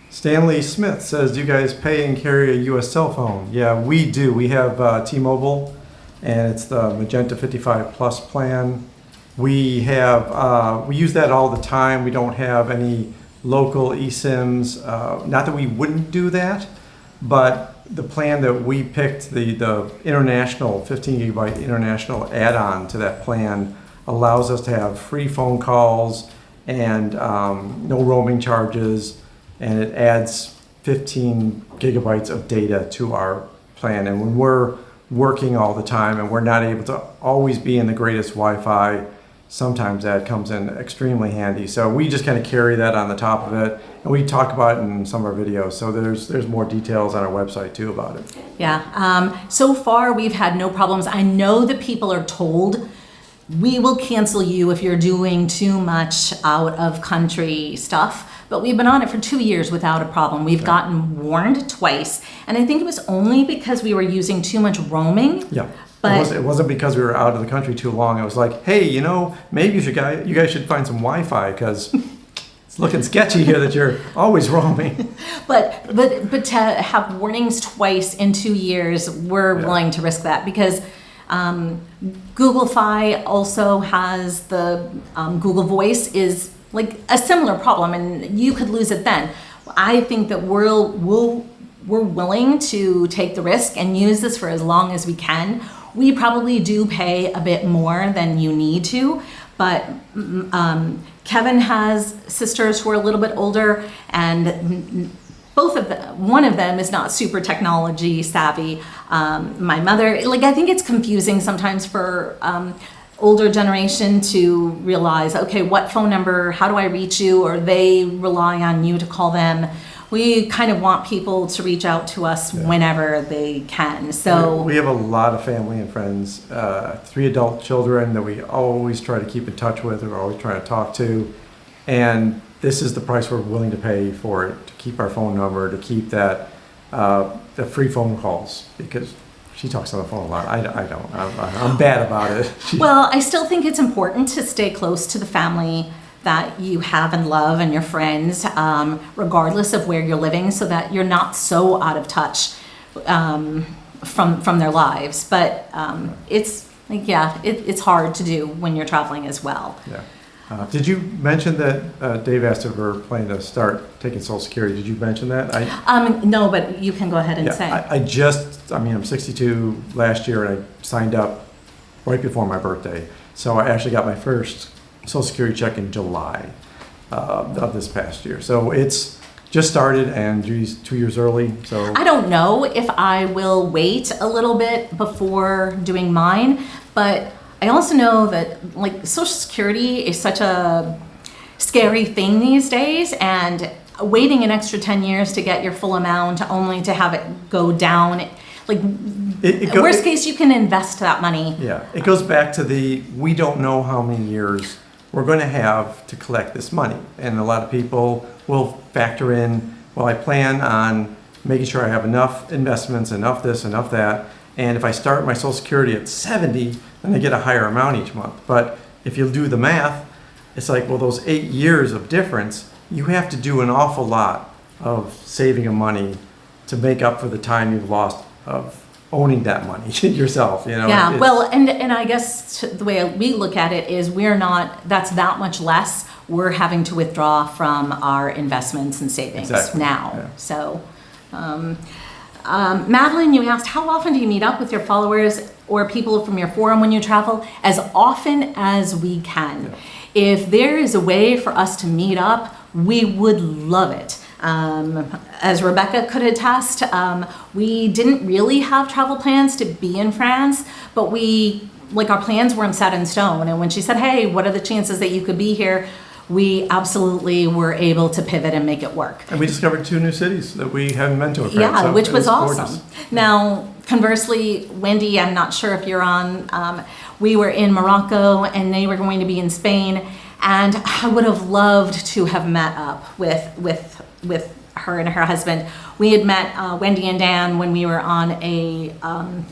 Stanley Smith says, do you guys pay and carry a US cell phone? Yeah, we do. We have T-Mobile, and it's the Magenta 55 Plus plan. We use that all the time. We don't have any local eSIMs. Not that we wouldn't do that, but the plan that we picked, the international 15 gigabyte international add-on to that plan, allows us to have free phone calls and no roaming charges, and it adds 15 gigabytes of data to our plan. And when we're working all the time and we're not able to always be in the greatest Wi-Fi, sometimes that comes in extremely handy. So we just kind of carry that on the top of it, and we talk about it in some of our videos. So there's more details on our website too about it. Yeah, so far we've had no problems. I know that people are told, we will cancel you if you're doing too much out of country stuff. But we've been on it for 2 years without a problem. We've gotten warned twice. And I think it was only because we were using too much roaming. Yeah. But it wasn't because we were out of the country too long. It was like, hey, maybe you guys should find some Wi-Fi because it's looking sketchy here that you're always roaming. But to have warnings twice in 2 years, we're willing to risk that because Google Fi also has the Google Voice is like a similar problem, and you could lose it then. I think that we're willing to take the risk and use this for as long as we can. We probably do pay a bit more than you need to, but Kevin has sisters who are a little bit older, and one of them is not super technology savvy. My mother, I think it's confusing sometimes for older generation to realize, okay, what phone number, how do I reach you? Or they rely on you to call them. we kind of want people to reach out to us whenever they can. So we have a lot of family and friends, 3 adult children that we always try to keep in touch with, or always trying to talk to, and this is the price we're willing to pay for it, to keep our phone number, to keep that the free phone calls, because she talks on the phone a lot. I don't. I'm bad about it. Well, I still think it's important to stay close to the family that you have and love and your friends, regardless of where you're living, so that you're not so out of touch from their lives. But it's like, it's hard to do when you're traveling as well. Yeah. Did you mention that Dave asked if we're planning to start taking Social Security? Did you mention that? No, but you can go ahead and say. I'm 62 last year, and I signed up right before my birthday. So I actually got my first Social Security check in July of this past year. So it's just started, and Judy's 2 years early. So I don't know if I will wait a little bit before doing mine, but I also know that like Social Security is such a scary thing these days, and waiting an extra 10 years to get your full amount only to have it go down, like worst case, you can invest that money. Yeah, it goes back to we don't know how many years we're going to have to collect this money. And a lot of people will factor in, well, I plan on making sure I have enough investments, enough this, enough that. And if I start my Social Security at 70, then I get a higher amount each month. But if you do the math, it's like, well, those 8 years of difference, you have to do an awful lot of saving of money to make up for the time you've lost of owning that money yourself, Yeah, well, and I guess the way we look at it is that's that much less we're having to withdraw from our investments and savings now. Yeah. So, Madeline, you asked, how often do you meet up with your followers or people from your forum when you travel? As often as we can. Yeah. If there is a way for us to meet up, we would love it. As Rebecca could attest, we didn't really have travel plans to be in France, but our plans weren't set in stone. And when she said, hey, what are the chances that you could be here? We absolutely were able to pivot and make it work. And we discovered 2 new cities that we hadn't been to in France. Yeah, so which was awesome. Gorgeous. Now, conversely, Wendy, I'm not sure if you're on, we were in Morocco and they were going to be in Spain. And I would have loved to have met up with her and her husband. We had met Wendy and Dan when we were on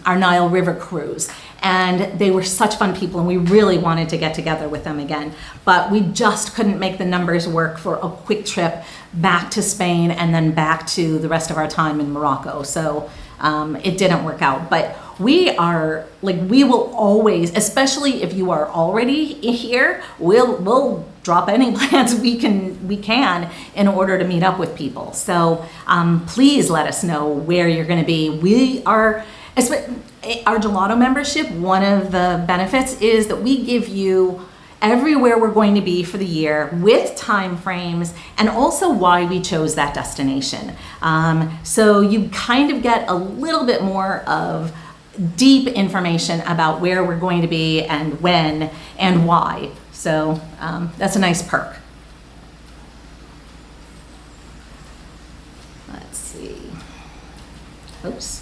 our Nile River cruise, and they were such fun people, and we really wanted to get together with them again. But we just couldn't make the numbers work for a quick trip back to Spain and then back to the rest of our time in Morocco. So it didn't work out. But we will always, especially if you are already here, we'll drop any plans we can in order to meet up with people. So please let us know where you're going to be. Our gelato membership, one of the benefits is that we give you everywhere we're going to be for the year with time frames and also why we chose that destination. So you kind of get a little bit more of deep information about where we're going to be and when and why. So that's a nice perk. Let's see. Oops.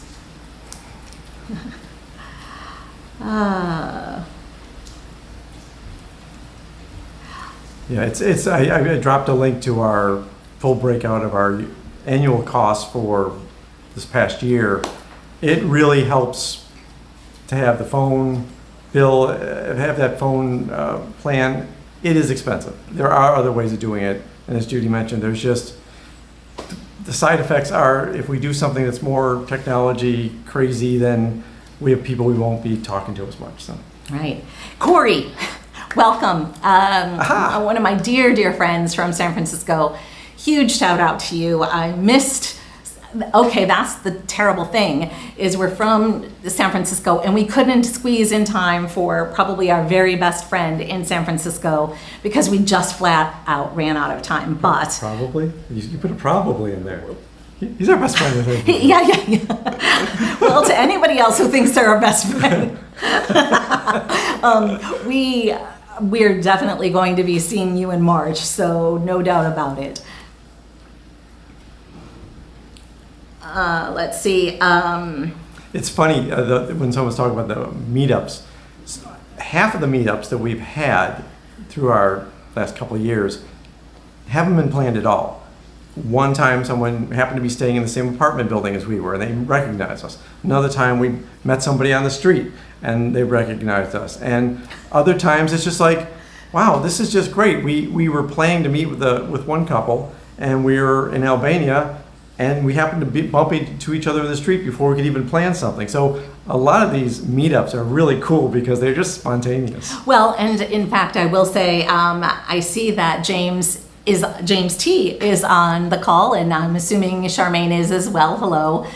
Yeah, I dropped a link to our full breakout of our annual costs for this past year. It really helps to have the phone bill, have that phone plan. It is expensive. There are other ways of doing it. And as Judy mentioned, there's just, the side effects are, if we do something that's more technology crazy, then we have people we won't be talking to as much. So. Right. Corey, welcome. One of my dear friends from San Francisco. Huge shout out to you. I missed, okay, that's the terrible thing, is we're from San Francisco and we couldn't squeeze in time for probably our very best friend in San Francisco because we just flat out ran out of time. But probably? You put a probably in there. He's our best friend, I think. Yeah. Well, to anybody else who thinks they're our best friend, we're definitely going to be seeing you in March, so no doubt about it. let's see. It's funny when someone's talking about the meetups. Half of the meetups that we've had through our last couple of years haven't been planned at all. One time someone happened to be staying in the same apartment building as we were and they recognized us. Another time we met somebody on the street and they recognized us. And other times it's just like, wow, this is just great. We were planning to meet with one couple and we were in Albania and we happened to be bumping to each other in the street before we could even plan something. So a lot of these meetups are really cool because they're just spontaneous. Well, and in fact, I will say, I see that James T is on the call, and I'm assuming Charmaine is as well. Hello.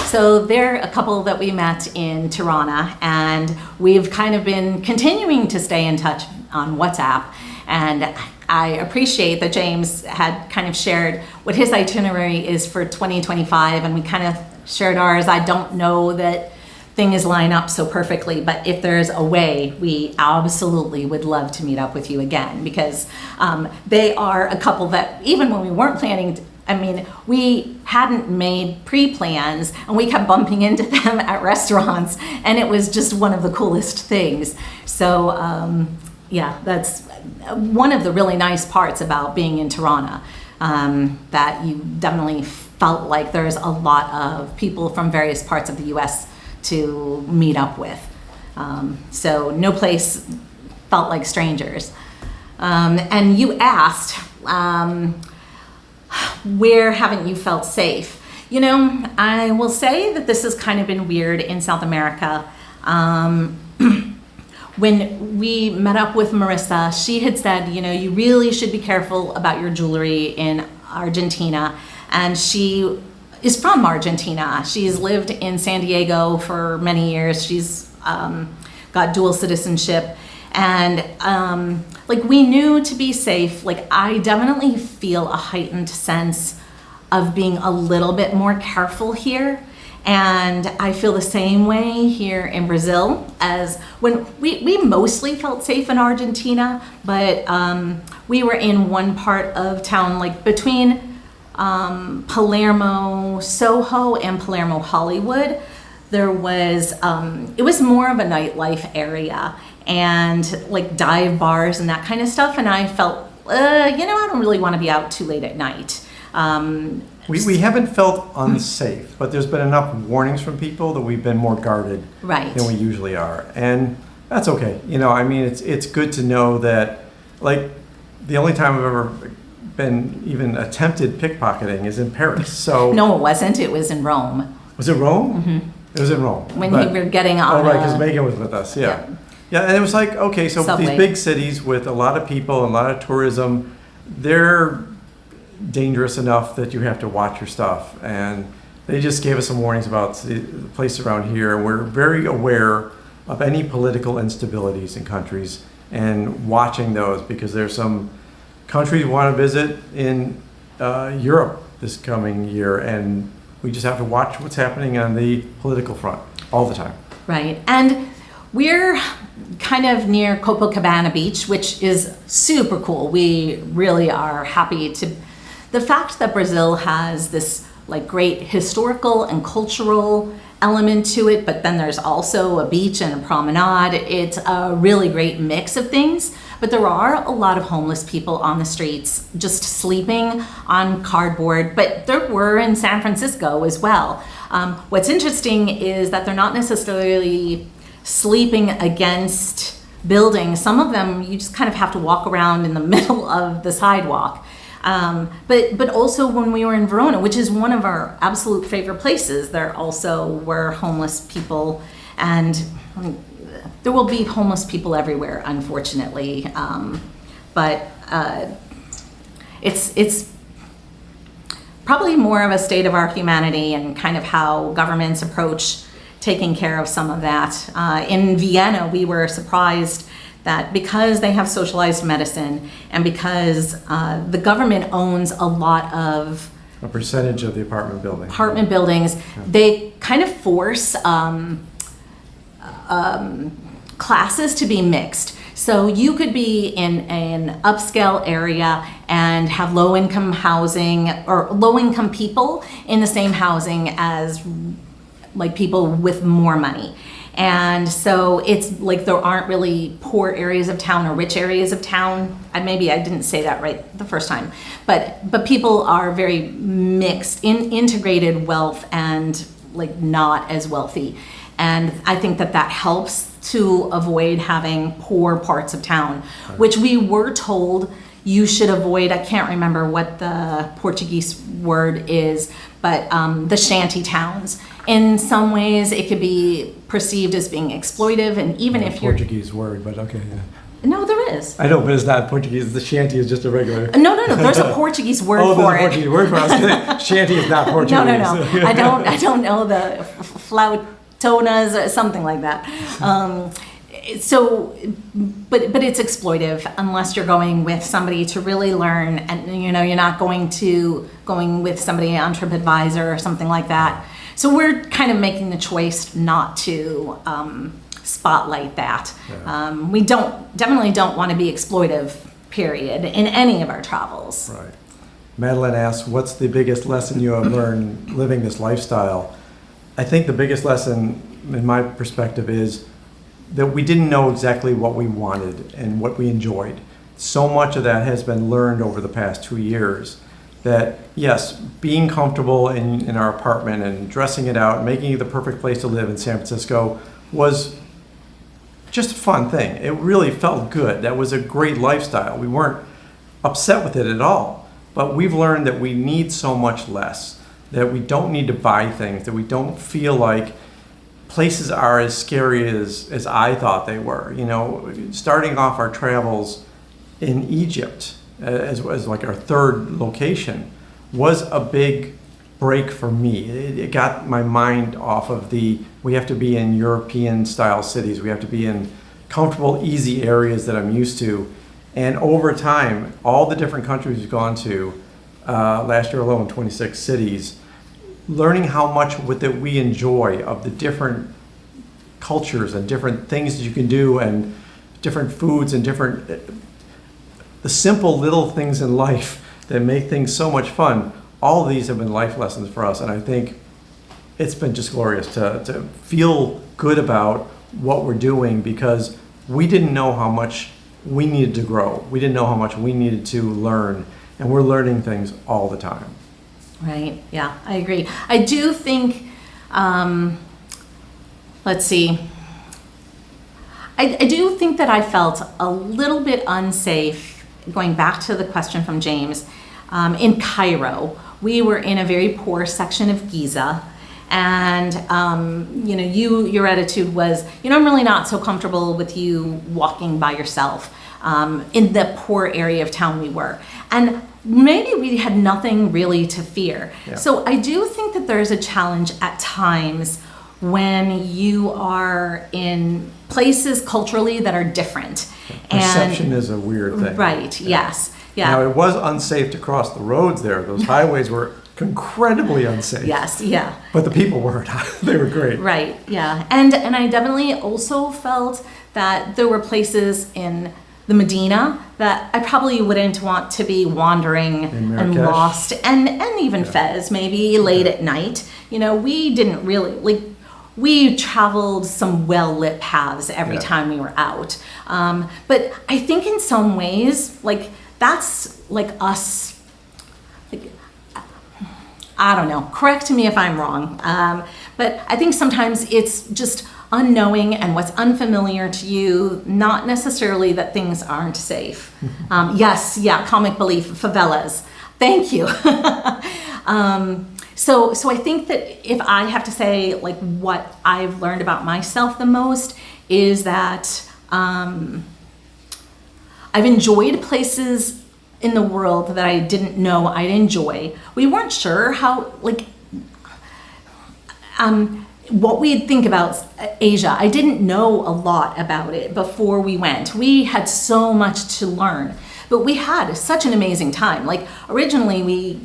So they're a couple that we met in Tirana, and we've kind of been continuing to stay in touch on WhatsApp. And I appreciate that James had kind of shared what his itinerary is for 2025, and we kind of shared ours. I don't know that things line up so perfectly, but if there's a way, we absolutely would love to meet up with you again, because they are a couple that even when we weren't planning, we hadn't made pre-plans and we kept bumping into them at restaurants, and it was just one of the coolest things. So yeah, that's one of the really nice parts about being in Tirana, that you definitely felt like there's a lot of people from various parts of the US to meet up with. So no place felt like strangers. And you asked, where haven't you felt safe? You know, I will say that this has kind of been weird in South America. When we met up with Marissa, she had said, you know, you really should be careful about your jewelry in Argentina. And she is from Argentina. She's lived in San Diego for many years. She's got dual citizenship. And we knew to be safe, I definitely feel a heightened sense of being a little bit more careful here. And I feel the same way here in Brazil, as when we mostly felt safe in Argentina, but we were in one part of town, between Palermo, Soho, and Palermo, Hollywood. There was, it was more of a nightlife area and dive bars and that kind of stuff. And I felt, I don't really want to be out too late at night. We haven't felt unsafe, but there's been enough warnings from people that we've been more guarded than we usually are. And that's okay. It's good to know that, the only time I've ever been even attempted pickpocketing is in Paris. So no, it wasn't. It was in Rome. Was it Rome? Mm-hmm. It was in Rome. When we were getting on. Oh, right, because Megan was with us. Yeah. Yeah, and it was okay, so Subway. These big cities with a lot of people and a lot of tourism, they're dangerous enough that you have to watch your stuff. And they just gave us some warnings about the place around here. And we're very aware of any political instabilities in countries and watching those, because there's some countries we want to visit in Europe this coming year, and we just have to watch what's happening on the political front all the time. Right. And we're kind of near Copacabana Beach, which is super cool. We really are happy to... The fact that Brazil has this great historical and cultural element to it, but then there's also a beach and a promenade. It's a really great mix of things. But there are a lot of homeless people on the streets just sleeping on cardboard, but there were in San Francisco as well. What's interesting is that they're not necessarily sleeping against buildings. Some of them you just kind of have to walk around in the middle of the sidewalk. But also when we were in Verona, which is one of our absolute favorite places, there also were homeless people, and there will be homeless people everywhere, unfortunately. But it's probably more of a state of our humanity and kind of how governments approach taking care of some of that. In Vienna, we were surprised that because they have socialized medicine and because the government owns a lot of a percentage of the apartment buildings, they kind of force classes to be mixed. So you could be in an upscale area and have low-income housing or low-income people in the same housing as like people with more money. And so it's like there aren't really poor areas of town or rich areas of town. Maybe I didn't say that right the first time, but people are very mixed in integrated wealth and like not as wealthy. And I think that helps to avoid having poor parts of town, which we were told you should avoid. I can't remember what the Portuguese word is, but the shanty towns. In some ways, it could be perceived as being exploitive, and even if you're Portuguese word, but okay. Yeah. No, there is. I know, but it's not Portuguese. The shanty is just a regular. No. There's a Portuguese word oh, for there's a Portuguese word for it. I was kidding. Shanty is not Portuguese. No. I don't know the flautonas, something like that. So, but it's exploitive unless you're going with somebody to really learn, and you're not going with somebody on TripAdvisor or something like that. So we're kind of making the choice not to spotlight that. Yeah. We definitely don't want to be exploitive, period, in any of our travels. Right. Madeline asks, what's the biggest lesson you have learned living this lifestyle? I think the biggest lesson, in my perspective, is that we didn't know exactly what we wanted and what we enjoyed. So much of that has been learned over the past 2 years. That yes, being comfortable in our apartment and dressing it out, making it the perfect place to live in San Francisco was just a fun thing. It really felt good. That was a great lifestyle. We weren't upset with it at all. But we've learned that we need so much less, that we don't need to buy things, that we don't feel like places are as scary as I thought they were. Starting off our travels in Egypt, as like our third location, was a big break for me. It got my mind off of we have to be in European style cities, we have to be in comfortable, easy areas that I'm used to. And over time, all the different countries we've gone to, last year alone, 26 cities, learning how much that we enjoy of the different cultures and different things that you can do and different foods and the simple little things in life that make things so much fun. All of these have been life lessons for us, and I think it's been just glorious to feel good about what we're doing, because we didn't know how much we needed to grow. We didn't know how much we needed to learn, and we're learning things all the time. Right, yeah, I agree. I do think, let's see, I do think that I felt a little bit unsafe, going back to the question from James, in Cairo. We were in a very poor section of Giza, and your attitude was, I'm really not so comfortable with you walking by yourself in the poor area of town we were. And maybe we had nothing really to fear. Yeah. So I do think that there's a challenge at times when you are in places culturally that are different. Perception is a weird thing. Right, yes. Yeah. Now, it was unsafe to cross the roads there. Those highways were incredibly unsafe. Yes, yeah. But the people weren't. They were great. Right, yeah. And I definitely also felt that there were places in the Medina that I probably wouldn't want to be wandering and lost, and even Fez, maybe late at night. We didn't really, we traveled some well-lit paths every time we were out. But I think in some ways, that's us, I don't know, correct me if I'm wrong. But I think sometimes it's just unknowing and what's unfamiliar to you, not necessarily that things aren't safe. Yes, yeah, comic belief, favelas. Thank you. So I think that if I have to say what I've learned about myself the most is that I've enjoyed places in the world that I didn't know I'd enjoy. We weren't sure how, what we'd think about Asia. I didn't know a lot about it before we went. We had so much to learn, but we had such an amazing time. Originally we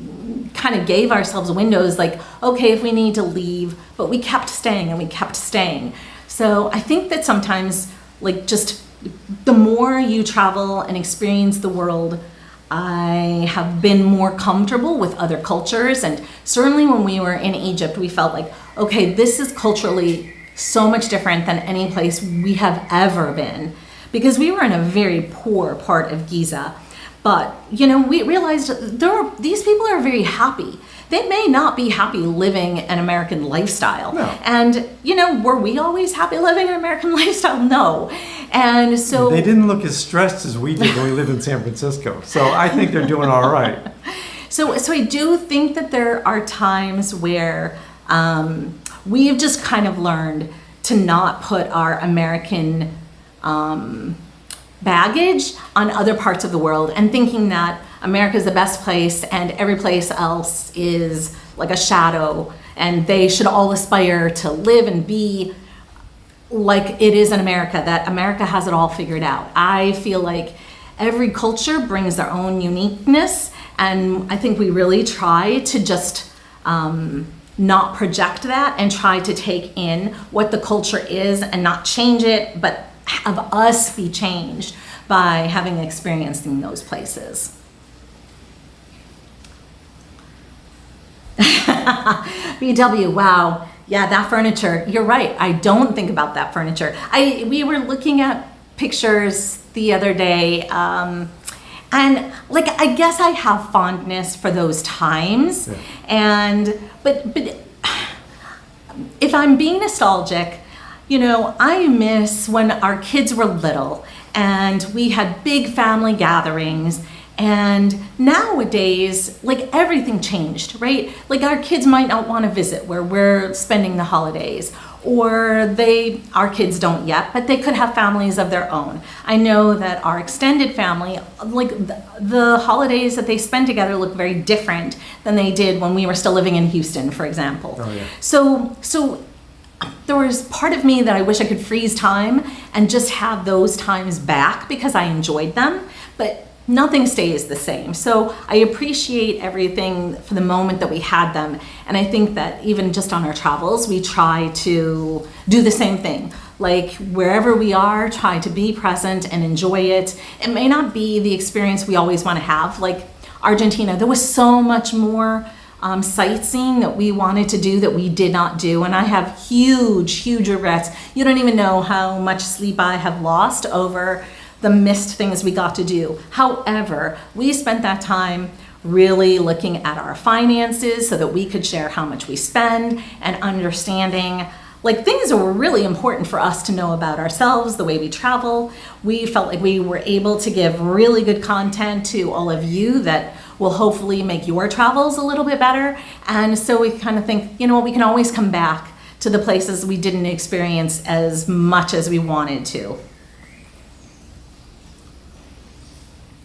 kind of gave ourselves windows, okay, if we need to leave, but we kept staying and we kept staying. So I think that sometimes just the more you travel and experience the world, I have been more comfortable with other cultures. And certainly when we were in Egypt, we felt like, okay, this is culturally so much different than any place we have ever been, because we were in a very poor part of Giza. But, we realized these people are very happy. They may not be happy living an American lifestyle. No. And, were we always happy living an American lifestyle? No. And so They didn't look as stressed as we did when we lived in San Francisco. So I think they're doing all right. So I do think that there are times where we've just kind of learned to not put our American baggage on other parts of the world, and thinking that America is the best place and every place else is like a shadow, and they should all aspire to live and be like it is in America, that America has it all figured out. I feel like every culture brings their own uniqueness, and I think we really try to just not project that and try to take in what the culture is and not change it, but have us be changed by having experienced in those places. BW, wow. Yeah, that furniture, you're right. I don't think about that furniture. We were looking at pictures the other day, and I guess I have fondness for those times. Yeah. But if I'm being nostalgic, I miss when our kids were little and we had big family gatherings. And nowadays, everything changed, right? Our kids might not want to visit where we're spending the holidays, or our kids don't yet, but they could have families of their own. I know that our extended family, the holidays that they spend together look very different than they did when we were still living in Houston, for example. Oh, yeah. So there was part of me that I wish I could freeze time and just have those times back, because I enjoyed them, but nothing stays the same. So I appreciate everything for the moment that we had them. And I think that even just on our travels, we try to do the same thing. Wherever we are, try to be present and enjoy it. It may not be the experience we always want to have. Argentina, there was so much more sightseeing that we wanted to do that we did not do. And I have huge regrets. You don't even know how much sleep I have lost over the missed things we got to do. However, we spent that time really looking at our finances so that we could share how much we spend, and understanding things that were really important for us to know about ourselves, the way we travel. We felt like we were able to give really good content to all of you that will hopefully make your travels a little bit better. And so we kind of think, we can always come back to the places we didn't experience as much as we wanted to.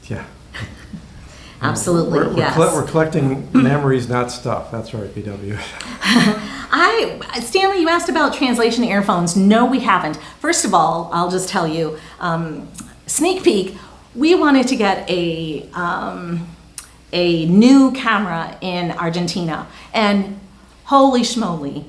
Yeah. Absolutely, yes. We're collecting memories, not stuff. That's right, BW. Stanley, you asked about translation earphones. No, we haven't. First of all, I'll just tell you, sneak peek, we wanted to get a new camera in Argentina, and holy schmoly,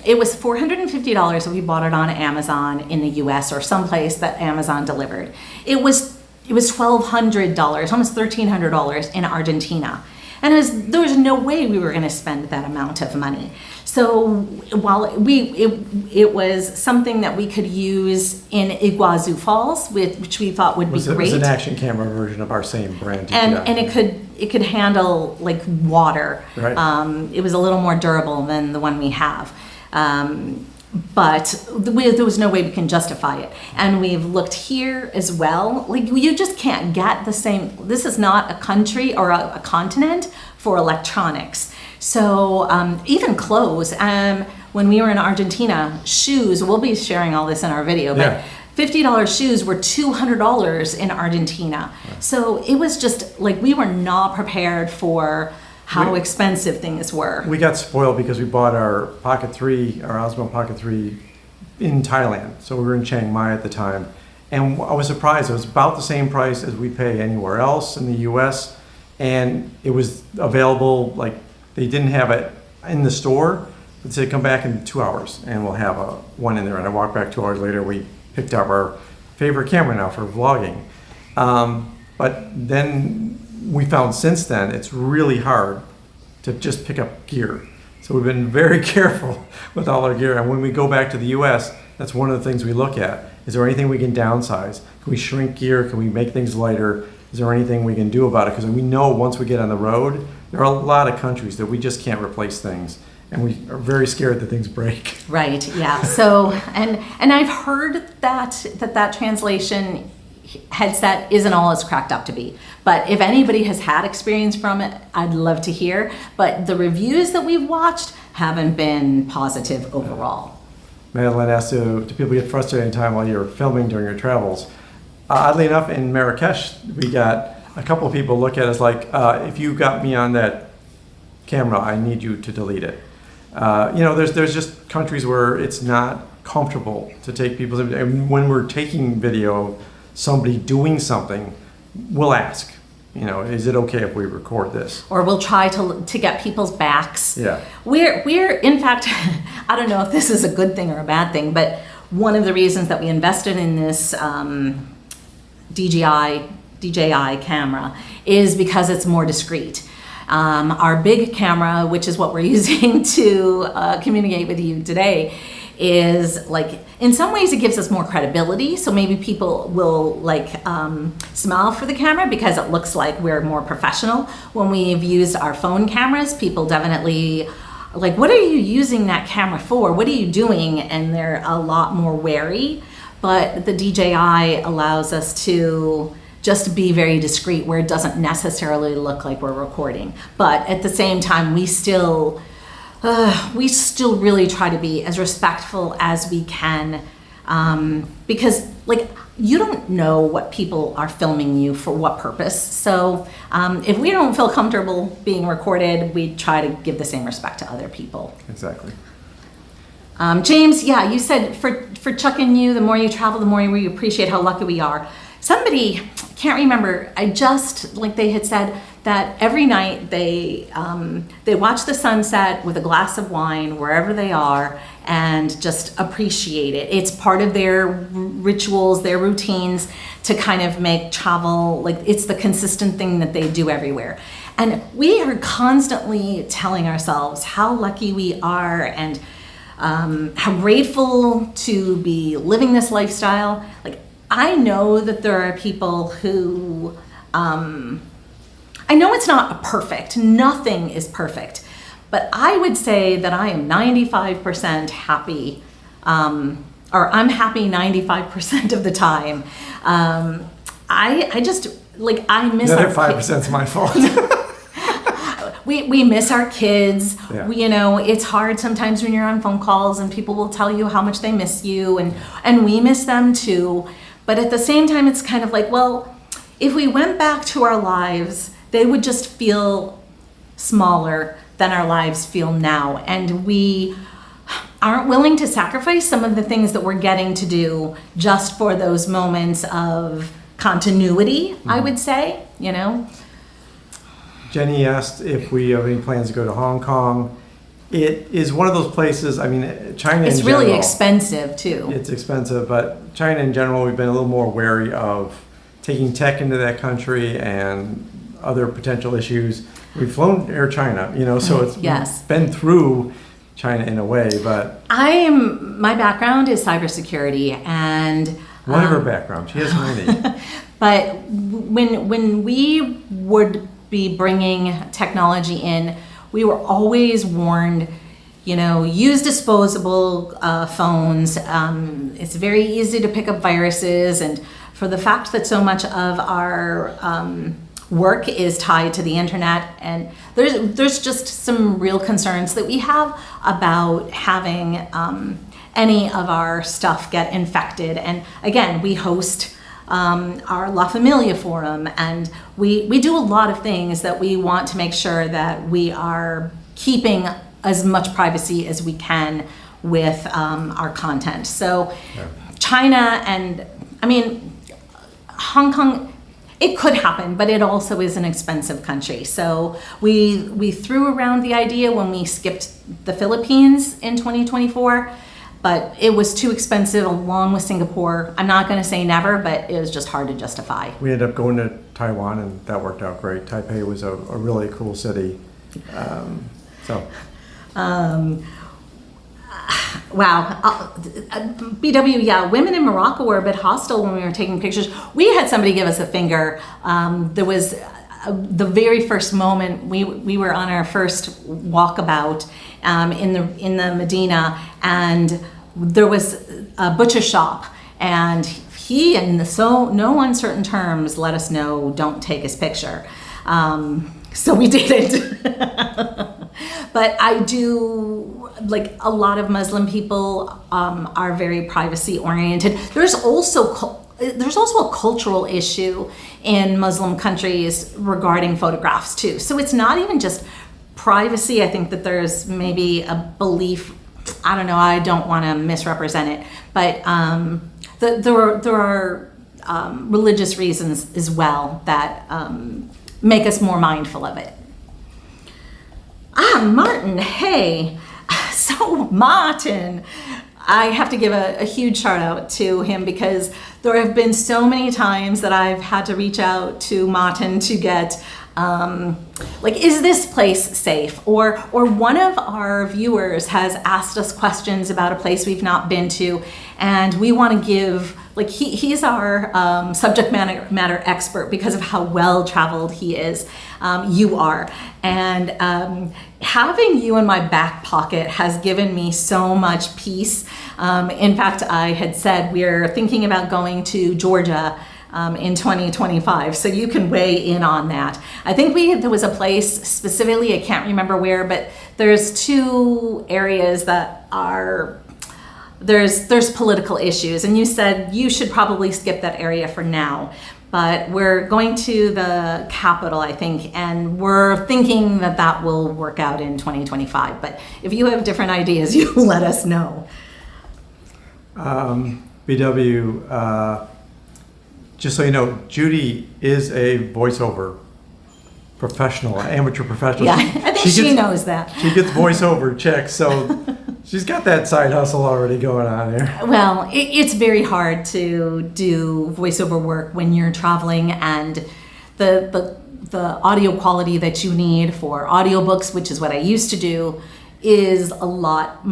it was $450 if we bought it on Amazon in the US or someplace that Amazon delivered. It was $1,200, almost $1,300 in Argentina. And there was no way we were going to spend that amount of money. So while it was something that we could use in Iguazu Falls, which we thought would be great. It was an action camera version of our same brand. And it could handle water. Right. It was a little more durable than the one we have. But there was no way we can justify it. And we've looked here as well. You just can't get the same. This is not a country or a continent for electronics. So even clothes. When we were in Argentina, shoes, we'll be sharing all this in our video, but $50 shoes were $200 in Argentina. Right. So it was just we were not prepared for how expensive things were. We got spoiled because we bought our Pocket 3, our Osmo Pocket 3 in Thailand. So we were in Chiang Mai at the time. And I was surprised. It was about the same price as we pay anywhere else in the US. And it was available, they didn't have it in the store. They said, come back in 2 hours and we'll have one in there. And I walked back 2 hours later. We picked up our favorite camera now for vlogging. But then we found since then it's really hard to just pick up gear. So we've been very careful with all our gear. And when we go back to the US, that's one of the things we look at. Is there anything we can downsize? Can we shrink gear? Can we make things lighter? Is there anything we can do about it? Because we know once we get on the road, there are a lot of countries that we just can't replace things. And we are very scared that things break. Right, yeah. So, and I've heard that translation headset isn't all it's cracked up to be. But if anybody has had experience from it, I'd love to hear. But the reviews that we've watched haven't been positive overall. Madeline asked, do people get frustrated in time while you're filming during your travels? Oddly enough, in Marrakesh, we got a couple of people look at us like, if you got me on that camera, I need you to delete it. There's just countries where it's not comfortable to take people's, and when we're taking video of somebody doing something, we'll ask, is it okay if we record this? Or we'll try to get people's backs. Yeah. We're in fact, I don't know if this is a good thing or a bad thing, but one of the reasons that we invested in this DJI camera is because it's more discreet. Our big camera, which is what we're using to communicate with you today, is like, in some ways it gives us more credibility. So maybe people will smile for the camera because it looks like we're more professional. When we've used our phone cameras, people definitely like, what are you using that camera for? What are you doing? And they're a lot more wary. But the DJI allows us to just be very discreet where it doesn't necessarily look like we're recording. But at the same time, we still really try to be as respectful as we can, because you don't know what people are filming you for what purpose. So if we don't feel comfortable being recorded, we try to give the same respect to other people. Exactly. James, yeah, you said for Chuck and you, the more you travel, the more we appreciate how lucky we are. Somebody, can't remember, they had said that every night they watch the sunset with a glass of wine wherever they are and just appreciate it. It's part of their rituals, their routines to kind of make travel, it's the consistent thing that they do everywhere. And we are constantly telling ourselves how lucky we are and how grateful to be living this lifestyle. I know that there are people who, I know it's not perfect, nothing is perfect, but I would say that I am 95% happy, or I'm happy 95% of the time. I just, I miss the our other 5% is my fault. We miss our kids. Yeah. It's hard sometimes when you're on phone calls and people will tell you how much they miss you, and we miss them too. But at the same time, it's kind of like, well, if we went back to our lives, they would just feel smaller than our lives feel now. And we aren't willing to sacrifice some of the things that we're getting to do just for those moments of continuity, I would say, Jenny asked if we have any plans to go to Hong Kong. It is one of those places, China in general. It's really expensive too. It's expensive, but China in general, we've been a little more wary of taking tech into that country and other potential issues. We've flown Air China, so it's been through China in a way, but... My background is cybersecurity, and... Whatever background, she has many. But when we would be bringing technology in, we were always warned, use disposable phones. It's very easy to pick up viruses, and for the fact that so much of our work is tied to the internet, and there's just some real concerns that we have about having any of our stuff get infected. And again, we host our La Familia forum, and we do a lot of things that we want to make sure that we are keeping as much privacy as we can with our content. So China and Hong Kong, it could happen, but it also is an expensive country. So we threw around the idea when we skipped the Philippines in 2024, but it was too expensive along with Singapore. I'm not going to say never, but it was just hard to justify. We ended up going to Taiwan, and that worked out great. Taipei was a really cool city. Wow. BW, yeah, women in Morocco were a bit hostile when we were taking pictures. We had somebody give us a finger. There was the very first moment we were on our first walkabout in the Medina, and there was a butcher shop, and he, in no uncertain terms, let us know, don't take his picture. So we didn't. But I do, like, a lot of Muslim people are very privacy oriented. There's also a cultural issue in Muslim countries regarding photographs too. So it's not even just privacy. I think that there's maybe a belief, I don't know, I don't want to misrepresent it, but there are religious reasons as well that make us more mindful of it. Martin, hey. So Martin, I have to give a huge shout out to him, because there have been so many times that I've had to reach out to Martin to get, like, is this place safe? Or one of our viewers has asked us questions about a place we've not been to, and we want to give, like, he's our subject matter expert because of how well traveled he is. You are. And having you in my back pocket has given me so much peace. In fact, I had said we're thinking about going to Georgia in 2025, so you can weigh in on that. I think there was a place specifically, I can't remember where, but there's two areas that are, there's political issues, and you said you should probably skip that area for now. But we're going to the capital, I think, and we're thinking that will work out in 2025. But if you have different ideas, you let us know. BW, just so you know, Judy is a voiceover professional, amateur professional. Yeah, I think she knows that. She gets voiceover checks, so she's got that side hustle already going on here. Well, it's very hard to do voiceover work when you're traveling, and the audio quality that you need for audiobooks, which is what I used to do, is a lot.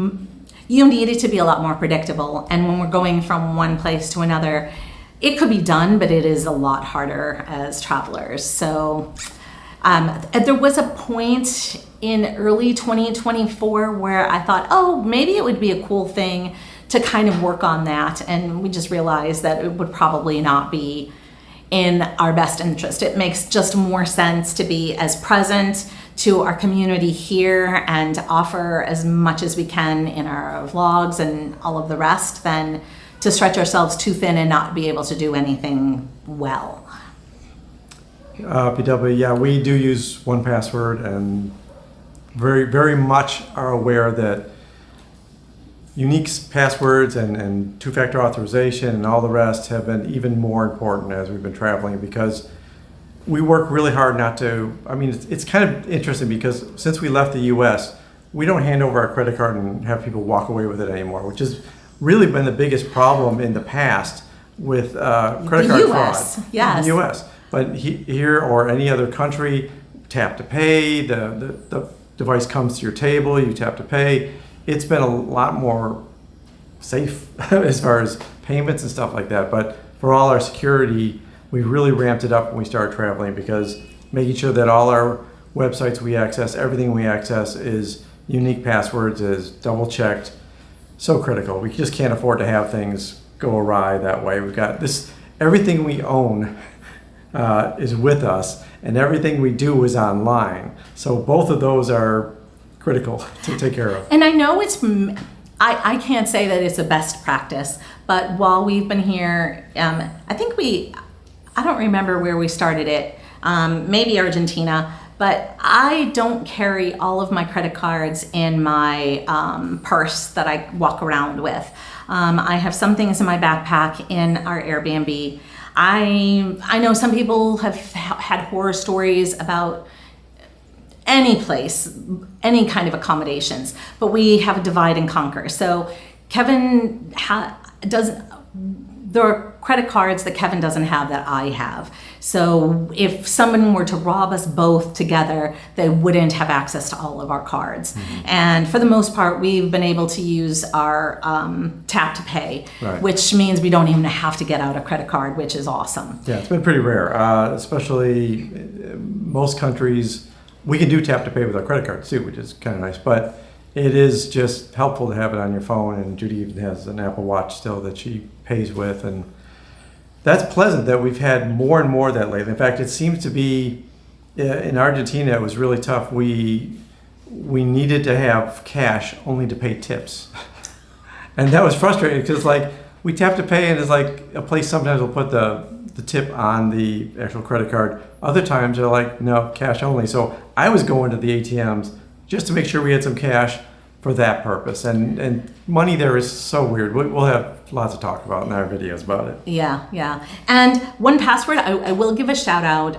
You need it to be a lot more predictable, and when we're going from one place to another, it could be done, but it is a lot harder as travelers. So there was a point in early 2024 where I thought, oh, maybe it would be a cool thing to kind of work on that. And we just realized that it would probably not be in our best interest. It makes just more sense to be as present to our community here and offer as much as we can in our vlogs and all of the rest than to stretch ourselves too thin and not be able to do anything well. PW, yeah, we do use 1Password, and very, very much are aware that unique passwords and two-factor authorization and all the rest have been even more important as we've been traveling, because we work really hard not to, I mean, it's kind of interesting because since we left the US, we don't hand over our credit card and have people walk away with it anymore, which has really been the biggest problem in the past with credit card fraud. Yes. In the US. But here or any other country, tap to pay, the device comes to your table, you tap to pay. It's been a lot more safe as far as payments and stuff like that. But for all our security, we really ramped it up when we started traveling, because making sure that all our websites we access, everything we access is unique passwords, is double checked. So critical. We just can't afford to have things go awry that way. We've got this, everything we own is with us, and everything we do is online. So both of those are critical to take care of. And I know I can't say that it's a best practice, but while we've been here, I think I don't remember where we started it, maybe Argentina, but I don't carry all of my credit cards in my purse that I walk around with. I have some things in my backpack in our Airbnb. I know some people have had horror stories about any place, any kind of accommodations, but we have a divide and conquer. So Kevin doesn't. There are credit cards that Kevin doesn't have that I have. So if someone were to rob us both together, they wouldn't have access to all of our cards. And for the most part, we've been able to use our tap to pay, which means we don't even have to get out a credit card, which is awesome. Yeah, it's been pretty rare, especially most countries. We can do tap to pay with our credit cards too, which is kind of nice. But it is just helpful to have it on your phone, and Judy even has an Apple Watch still that she pays with, and that's pleasant that we've had more and more of that lately. In fact, it seems to be, in Argentina, it was really tough. We needed to have cash only to pay tips. And that was frustrating because like we tap to pay and it's like a place sometimes will put the tip on the actual credit card. Other times they're like, no, cash only. So I was going to the ATMs just to make sure we had some cash for that purpose. And money there is so weird. We'll have lots to talk about in our videos about it. Yeah. And 1Password, I will give a shout out.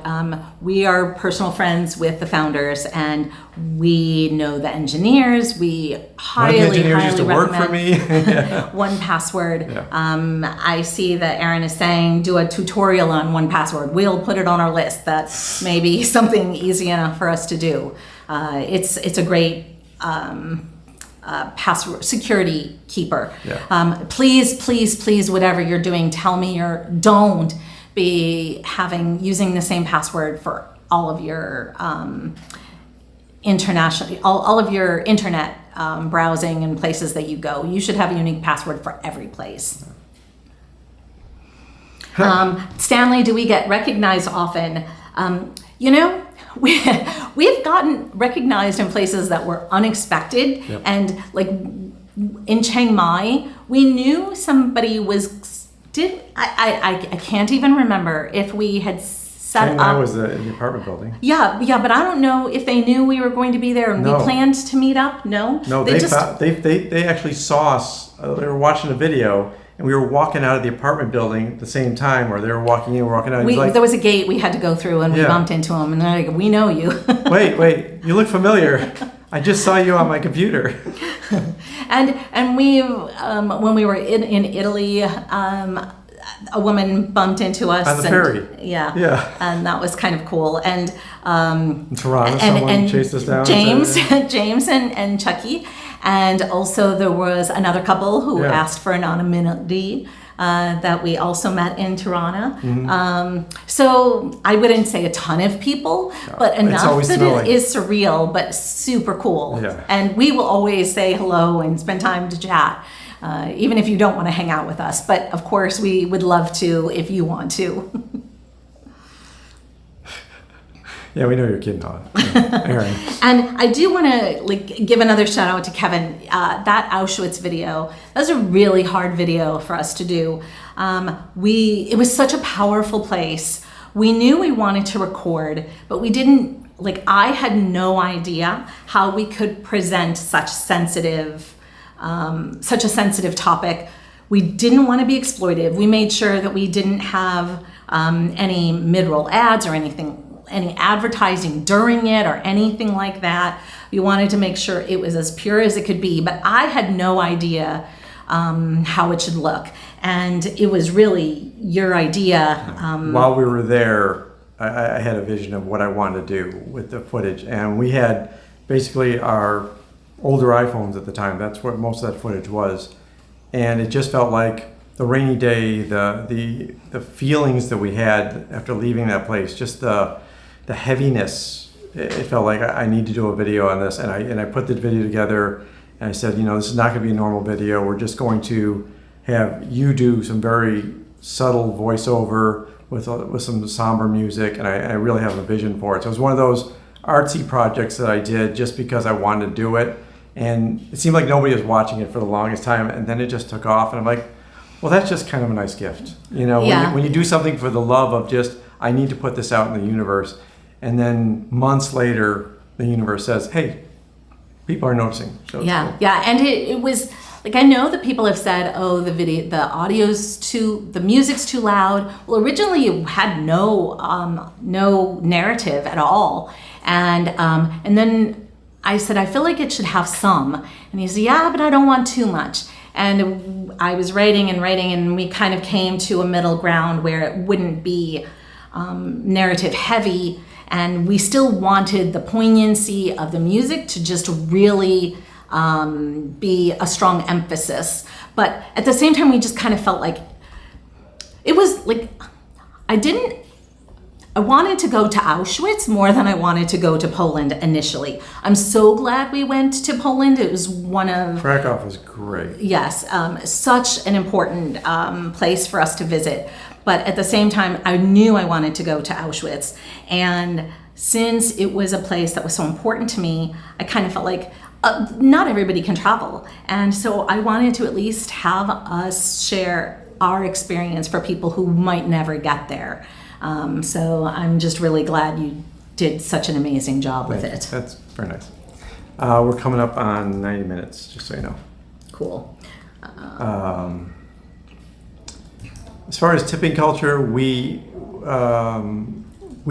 We are personal friends with the founders, and we know the engineers. We highly used to work for me. 1Password. Yeah. I see that Aaron is saying do a tutorial on 1Password. We'll put it on our list. That's maybe something easy enough for us to do. It's a great password security keeper. Yeah. Please, whatever you're doing, tell me don't be using the same password for all of your all of your internet browsing and places that you go. You should have a unique password for every place. Stanley, do we get recognized often? We've gotten recognized in places that were unexpected. Yep. And like in Chiang Mai, we knew somebody I can't even remember if we had set Chiang Mai was in the apartment building. Yeah, but I don't know if they knew we were going to be there and we planned to meet up. No, they actually saw us. They were watching a video. And we were walking out of the apartment building at the same time, or they were walking in, walking out. There was a gate we had to go through, and we bumped into them, and they're like, "We know you." Wait, you look familiar. I just saw you on my computer. and we, when we were in Italy, a woman bumped into us on the ferry. Yeah, and that was kind of cool. And in Toronto, someone chased us down. James and Chucky. And also there was another couple who asked for anonymity that we also met in Tirana. Mm-hmm. So I wouldn't say a ton of people, but enough that it is surreal, but super cool. Yeah. And we will always say hello and spend time to chat, even if you don't want to hang out with us. But of course, we would love to if you want to. Yeah, we know you're kidding on, Aaron. And I do want to give another shout out to Kevin. That Auschwitz video, that was a really hard video for us to do. It was such a powerful place. We knew we wanted to record, but we didn't, I had no idea how we could present such a sensitive topic. We didn't want to be exploitive. We made sure that we didn't have any mid-roll ads or any advertising during it or anything like that. We wanted to make sure it was as pure as it could be, but I had no idea how it should look. And it was really your idea. While we were there, I had a vision of what I wanted to do with the footage. And we had basically our older iPhones at the time. That's what most of that footage was. And it just felt like the rainy day, the feelings that we had after leaving that place, just the heaviness. It felt like I need to do a video on this, and I put the video together, and I said, this is not going to be a normal video. We're just going to have you do some very subtle voiceover with some somber music, and I really have a vision for it. So it was one of those artsy projects that I did just because I wanted to do it, and it seemed like nobody was watching it for the longest time, and then it just took off, and I'm like, well, that's just kind of a nice gift. When you do something for the love of just, I need to put this out in the universe. And then months later, the universe says, hey, people are noticing. So yeah, cool. Yeah. And it was, I know that people have said, oh, the music's too loud. Well, originally it had no narrative at all. And then I said, I feel like it should have some. And he said, yeah, but I don't want too much. And I was writing and we kind of came to a middle ground where it wouldn't be narrative heavy, and we still wanted the poignancy of the music to just really be a strong emphasis. But at the same time, we just kind of felt like it was like I wanted to go to Auschwitz more than I wanted to go to Poland initially. I'm so glad we went to Poland. It was one of... Krakow was great. Yes, such an important place for us to visit. But at the same time, I knew I wanted to go to Auschwitz. And since it was a place that was so important to me, I kind of felt like not everybody can travel. And so I wanted to at least have us share our experience for people who might never get there. So I'm just really glad you did such an amazing job with it. That's very nice. We're coming up on 90 minutes, just so you know. Cool. As far as tipping culture, we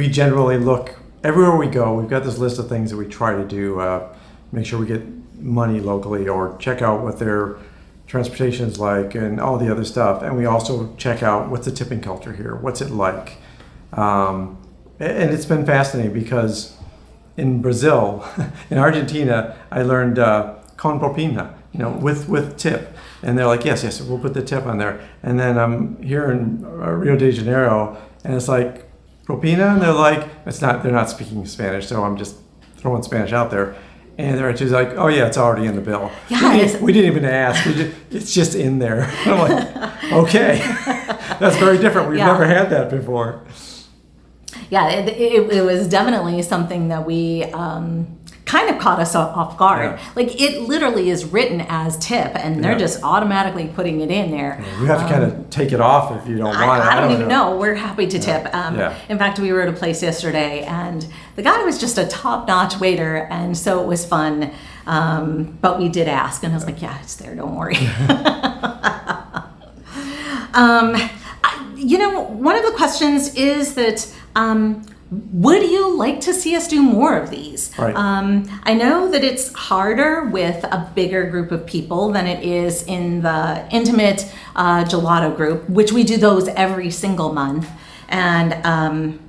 generally look everywhere we go. We've got this list of things that we try to do. Make sure we get money locally, or check out what their transportation is like, and all the other stuff. And we also check out what's the tipping culture here. What's it like? And it's been fascinating because in Brazil, in Argentina, I learned con propina, with tip. And they're like, yes, we'll put the tip on there. And then I'm here in Rio de Janeiro, and it's like, propina? And they're like, they're not speaking Spanish, so I'm just throwing Spanish out there. And they're actually like, oh yeah, it's already in the bill. Yeah, we didn't even ask. It's just in there. And I'm like, okay, that's very different. We've never had that before. Yeah, it was definitely something that we kind of caught us off guard. Yeah. Like, it literally is written as tip, and they're just automatically putting it in there. Yeah, you have to kind of take it off if you don't want it. I don't even know. We're happy to tip. Yeah. In fact, we were at a place yesterday, and the guy was just a top-notch waiter, and so it was fun. But we did ask, and I was like, yeah, it's there. Don't worry. One of the questions is that would you like to see us do more of these? Right. I know that it's harder with a bigger group of people than it is in the intimate gelato group, which we do those every single month. And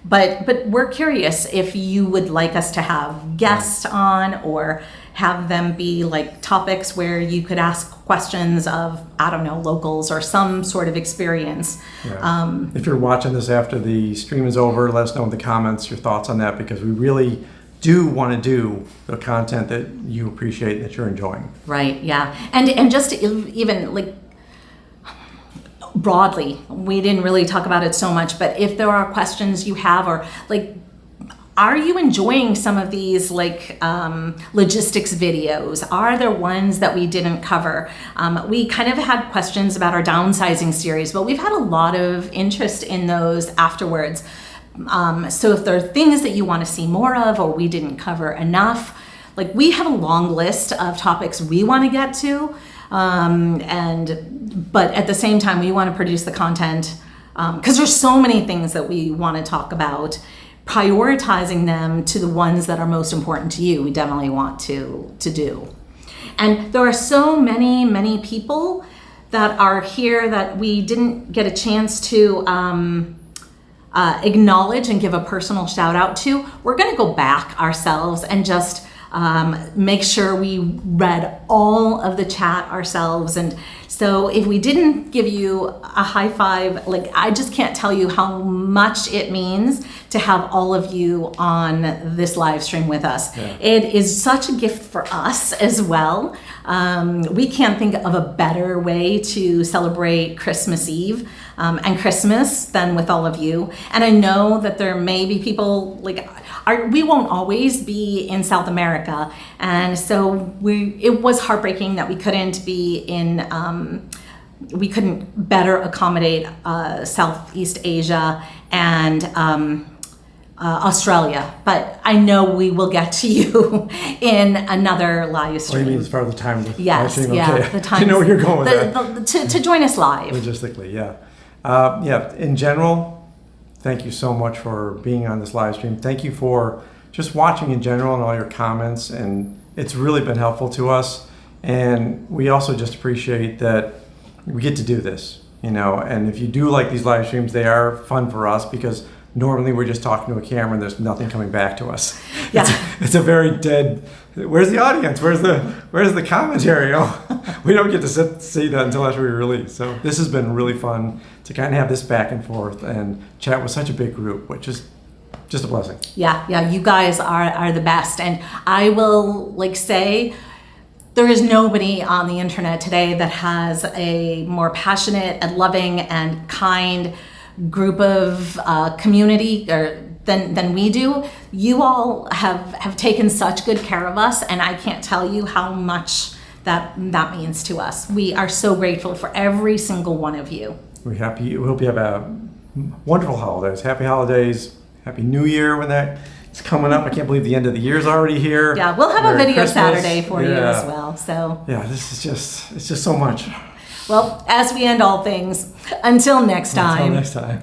but we're curious if you would like us to have guests on, or have them be like topics where you could ask questions of, I don't know, locals or some sort of experience. Yeah. If you're watching this after the stream is over, let us know in the comments your thoughts on that, because we really do want to do the content that you appreciate and that you're enjoying. Right, yeah. And just even like broadly, we didn't really talk about it so much, but if there are questions you have, or like, are you enjoying some of these like logistics videos? Are there ones that we didn't cover? We kind of had questions about our downsizing series, but we've had a lot of interest in those afterwards. So if there are things that you want to see more of, or we didn't cover enough, like, we have a long list of topics we want to get to, but at the same time, we want to produce the content because there's so many things that we want to talk about. Prioritizing them to the ones that are most important to you, we definitely want to do. And there are so many people that are here that we didn't get a chance to acknowledge and give a personal shout out to. We're going to go back ourselves and just make sure we read all of the chat ourselves. And so if we didn't give you a high five, like, I just can't tell you how much it means to have all of you on this live stream with us. Yeah. It is such a gift for us as well. We can't think of a better way to celebrate Christmas Eve and Christmas than with all of you. And I know that there may be people like, we won't always be in South America, and so it was heartbreaking that we couldn't be in, we couldn't better accommodate Southeast Asia and Australia. But I know we will get to you in another live stream. What do you mean as far as the time? Yes, live stream? yeah, Okay. the time. You know where you're going with that. To join us live. Logistically, yeah. In general, thank you so much for being on this live stream. Thank you for just watching in general and all your comments. And it's really been helpful to us. And we also just appreciate that we get to do this, you know, and if you do like these live streams, they are fun for us because normally we're just talking to a camera and there's nothing coming back to us. Yeah. It's a very dead, where's the audience? Where's the commentary? Oh, we don't get to see that until after we release. So this has been really fun to kind of have this back and forth and chat with such a big group, which is just a blessing. Yeah, you guys are the best. And I will say, there is nobody on the internet today that has a more passionate and loving and kind group of community than we do. You all have taken such good care of us, and I can't tell you how much that means to us. We are so grateful for every single one of you. We hope you have a wonderful holidays. Happy holidays. Happy New Year when it's coming up. I can't believe the end of the year is already here. Yeah, we'll have Merry a video Christmas. Saturday for you as well. So yeah, it's just so much. well, as we end all things, until next time. Until next time.